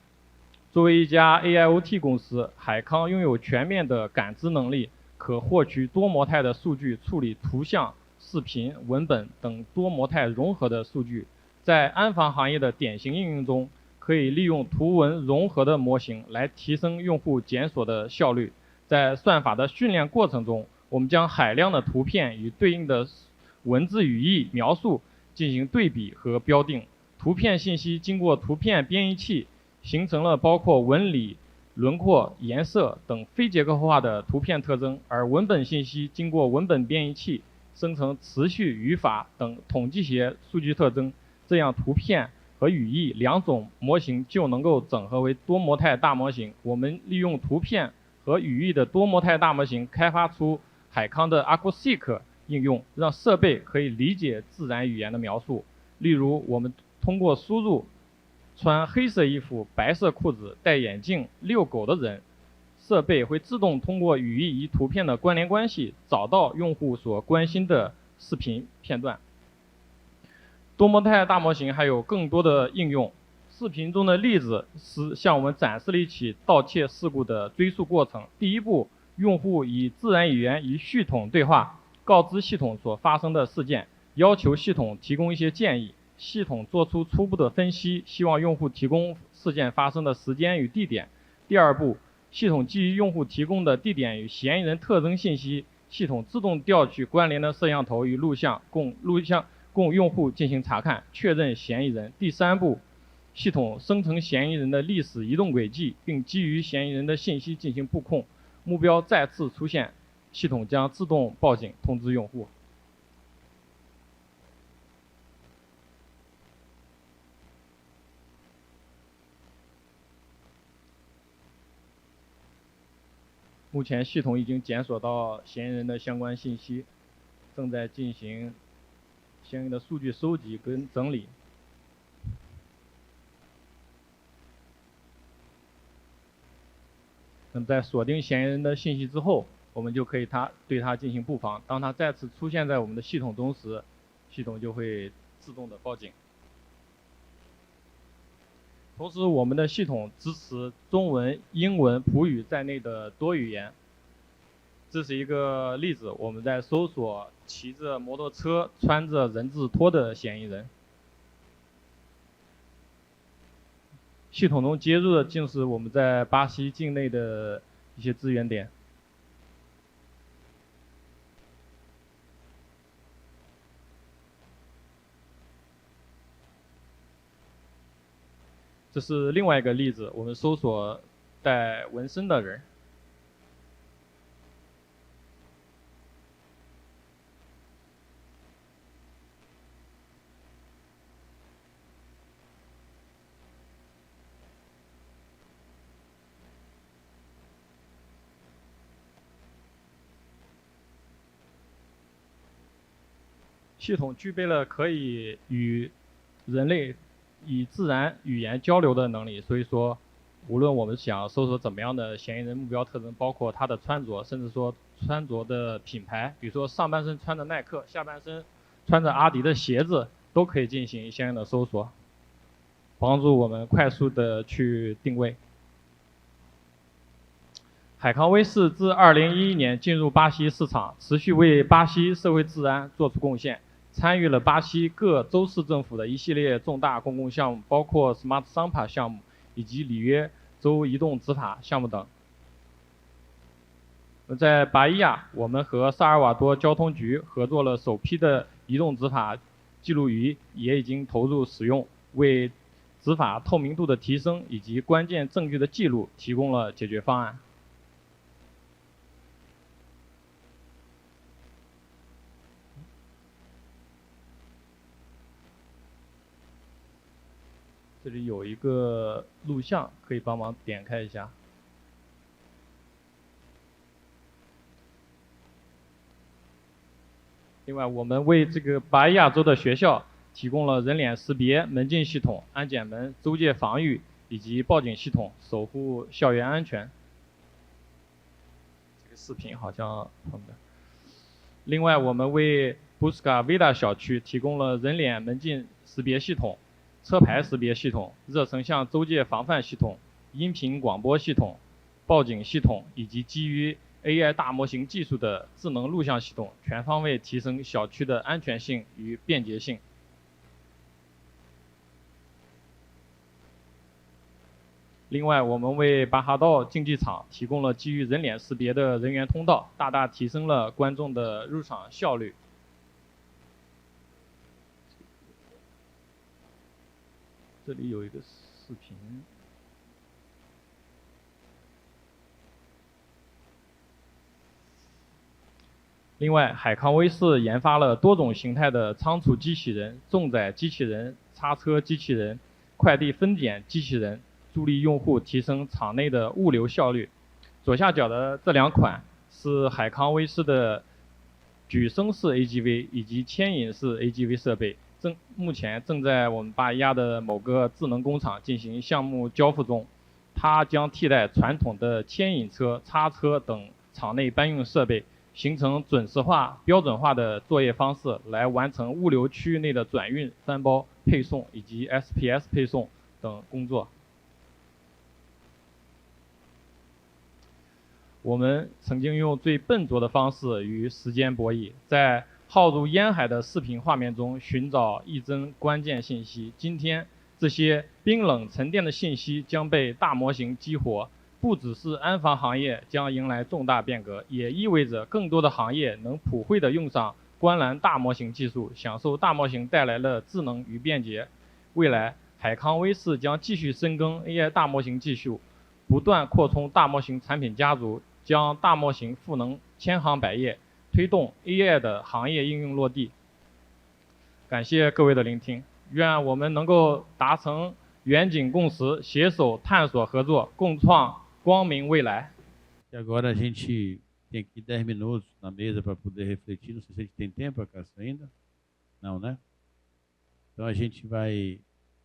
作为一家 AIoT 公司，海康拥有全面的感知能力，可获取多模态的数据，处理图像、视频、文本等多模态融合的数据。在安防行业的典型应用中，可以利用图文融合的模型来提升用户检索的效率。在算法的训练过程中，我们将海量的图片与对应的文字语义描述进行对比和标定。图片信息经过图片编译器形成了包括纹理、轮廓、颜色等非结构化的图片特征，而文本信息经过文本编译器生成词序、语法等统计学数据特征，这样图片和语义两种模型就能够整合为多模态大模型。我们利用图片和语义的多模态大模型开发出海康的 AquaSeek 应用，让设备可以理解自然语言的描述。例如，我们通过输入穿黑色衣服、白色裤子、戴眼镜、遛狗的人，设备会自动通过语义与图片的关联关系，找到用户所关心的视频片段。多模态大模型还有更多的应用，视频中的例子是向我们展示了一起盗窃事故的追溯过程。第一步，用户以自然语言与系统对话，告知系统所发生的事件，要求系统提供一些建议。系统做出初步的分析，希望用户提供事件发生的时间与地点。第二步，系统基于用户提供的地点与嫌疑人特征信息，系统自动调取关联的摄像头与录像，供用户进行查看，确认嫌疑人。第三步，系统生成嫌疑人的历史移动轨迹，并基于嫌疑人的信息进行布控。目标再次出现，系统将自动报警通知用户。目前系统已经检索到嫌疑人的相关信息，正在进行相应的数据收集跟整理。那么在锁定嫌疑人的信息之后，我们就可以对他进行布防。当他再次出现在我们的系统中时，系统就会自动的报警。同时，我们的系统支持中文、英文、普语在内的多语言。这是一个例子，我们在搜索骑着摩托车、穿着人字拖的嫌疑人。系统中接入的竟是我们在巴西境内的一些资源点。这是另外一个例子，我们搜索带纹身的人。系统具备了可以与人类以自然语言交流的能力，所以说，无论我们想搜索怎么样的嫌疑人目标特征，包括他的穿着，甚至说穿着的品牌，比如说上半身穿着耐克，下半身穿着阿迪的鞋子，都可以进行相应的搜索，帮助我们快速的去定位。海康威视自2011年进入巴西市场，持续为巴西社会治安做出贡献。参与了巴西各州市政府的一系列重大公共项目，包括 Smart Sampa 项目以及里约州移动执法项目等。在巴伊亚，我们和萨尔瓦多交通局合作了首批的移动执法记录仪，也已经投入使用，为执法透明度的提升以及关键证据的记录提供了解决方案。这里有一个录像，可以帮忙点开一下。另外，我们为这个巴伊亚州的学校提供了人脸识别、门禁系统、安检门、州界防御以及报警系统，守护校园安全。这个视频好像碰的。另外，我们为布斯卡维达小区提供了人脸门禁识别系统、车牌识别系统、热成像州界防范系统、音频广播系统、报警系统以及基于 AI 大模型技术的智能录像系统，全方位提升小区的安全性与便捷性。另外，我们为巴哈道竞技场提供了基于人脸识别的人员通道，大大提升了观众的入场效率。这里有一个视频。另外，海康威视研发了多种形态的仓储机器人、重载机器人、叉车机器人、快递分拣机器人，助力用户提升场内的物流效率。左下角的这两款是海康威视的举升式 AGV 以及牵引式 AGV 设备。目前正在我们巴伊亚的某个智能工厂进行项目交付中，它将替代传统的牵引车、叉车等场内搬运设备，形成准时化、标准化的作业方式，来完成物流区域内的转运、翻包、配送以及 SPS 配送，等工作。我们曾经用最笨拙的方式与时间博弈，在浩如烟海的视频画面中寻找一帧关键信息。今天，这些冰冷沉淀的信息将被大模型激活，不只是安防行业将迎来重大变革，也意味着更多的行业能普惠地用上观澜大模型技术，享受大模型带来的智能与便捷。未来，海康威视将继续深耕 AI 大模型技术，不断扩充大模型产品家族，将大模型赋能千行百业，推动 AI 的行业应用落地。感谢各位的聆听，愿我们能够达成远景共识，携手探索合作，共创光明未来。Agora a gente tem aqui 10 minutos na mesa para poder refletir. Não sei se a gente tem tempo, Cássio, ainda? Não, né? Então a gente vai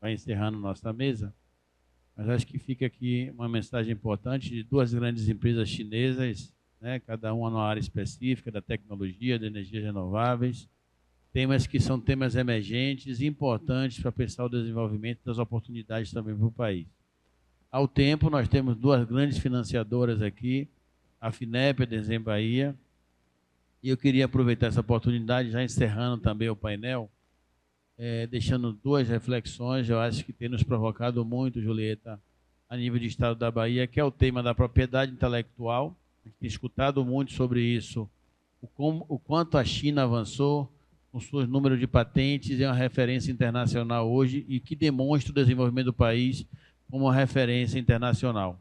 encerrando nossa mesa. Mas acho que fica aqui uma mensagem importante de duas grandes empresas chinesas, né, cada uma numa área específica da tecnologia, de energias renováveis, temas que são temas emergentes e importantes para pensar o desenvolvimento das oportunidades também para o país. Ao tempo, nós temos duas grandes financiadoras aqui, a FINEP e a Desembaía, e eu queria aproveitar essa oportunidade, já encerrando também o painel, deixando duas reflexões, eu acho que tem nos provocado muito, Julieta, a nível de Estado da Bahia, que é o tema da propriedade intelectual. A gente tem escutado muito sobre isso, o quanto a China avançou com seus números de patentes, é uma referência internacional hoje e que demonstra o desenvolvimento do país como uma referência internacional.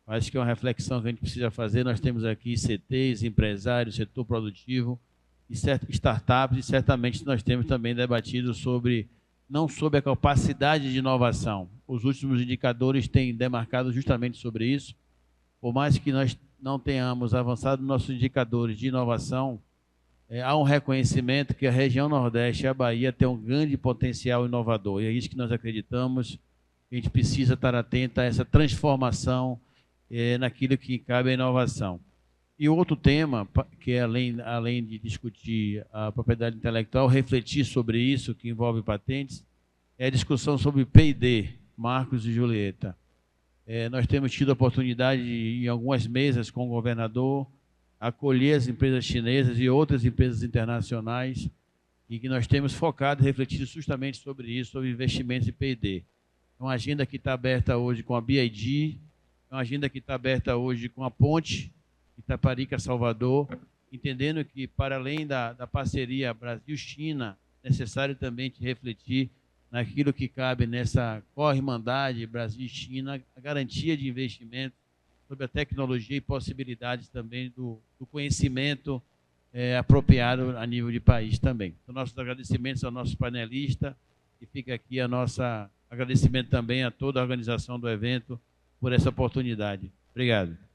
Acho que é uma reflexão que a gente precisa fazer. Nós temos aqui CTs, empresários, setor produtivo, e startups, e certamente nós temos também debatido não sobre a capacidade de inovação. Os últimos indicadores têm demarcado justamente sobre isso. Por mais que nós não tenhamos avançado nos nossos indicadores de inovação, há um reconhecimento que a região Nordeste e a Bahia tem um grande potencial inovador. E é isso que nós acreditamos. A gente precisa estar atento a essa transformação naquilo que cabe à inovação. E outro tema, que é além de discutir a propriedade intelectual, refletir sobre isso, que envolve patentes, é a discussão sobre P&D, Marcos e Julieta. Nós temos tido a oportunidade, em algumas mesas com o governador, acolher as empresas chinesas e outras empresas internacionais, e que nós temos focado e refletido justamente sobre isso, sobre investimentos em P&D. É uma agenda que está aberta hoje com a BID, é uma agenda que está aberta hoje com a ponte Itaparica-Salvador, entendendo que, para além da parceria Brasil-China, é necessário também refletir naquilo que cabe nessa co-irmandade Brasil-China, a garantia de investimento sobre a tecnologia e possibilidades também do conhecimento apropriado a nível de país também. Então, nossos agradecimentos ao nosso panelista, e fica aqui agradecimento também a toda a organização do evento por essa oportunidade. Obrigado.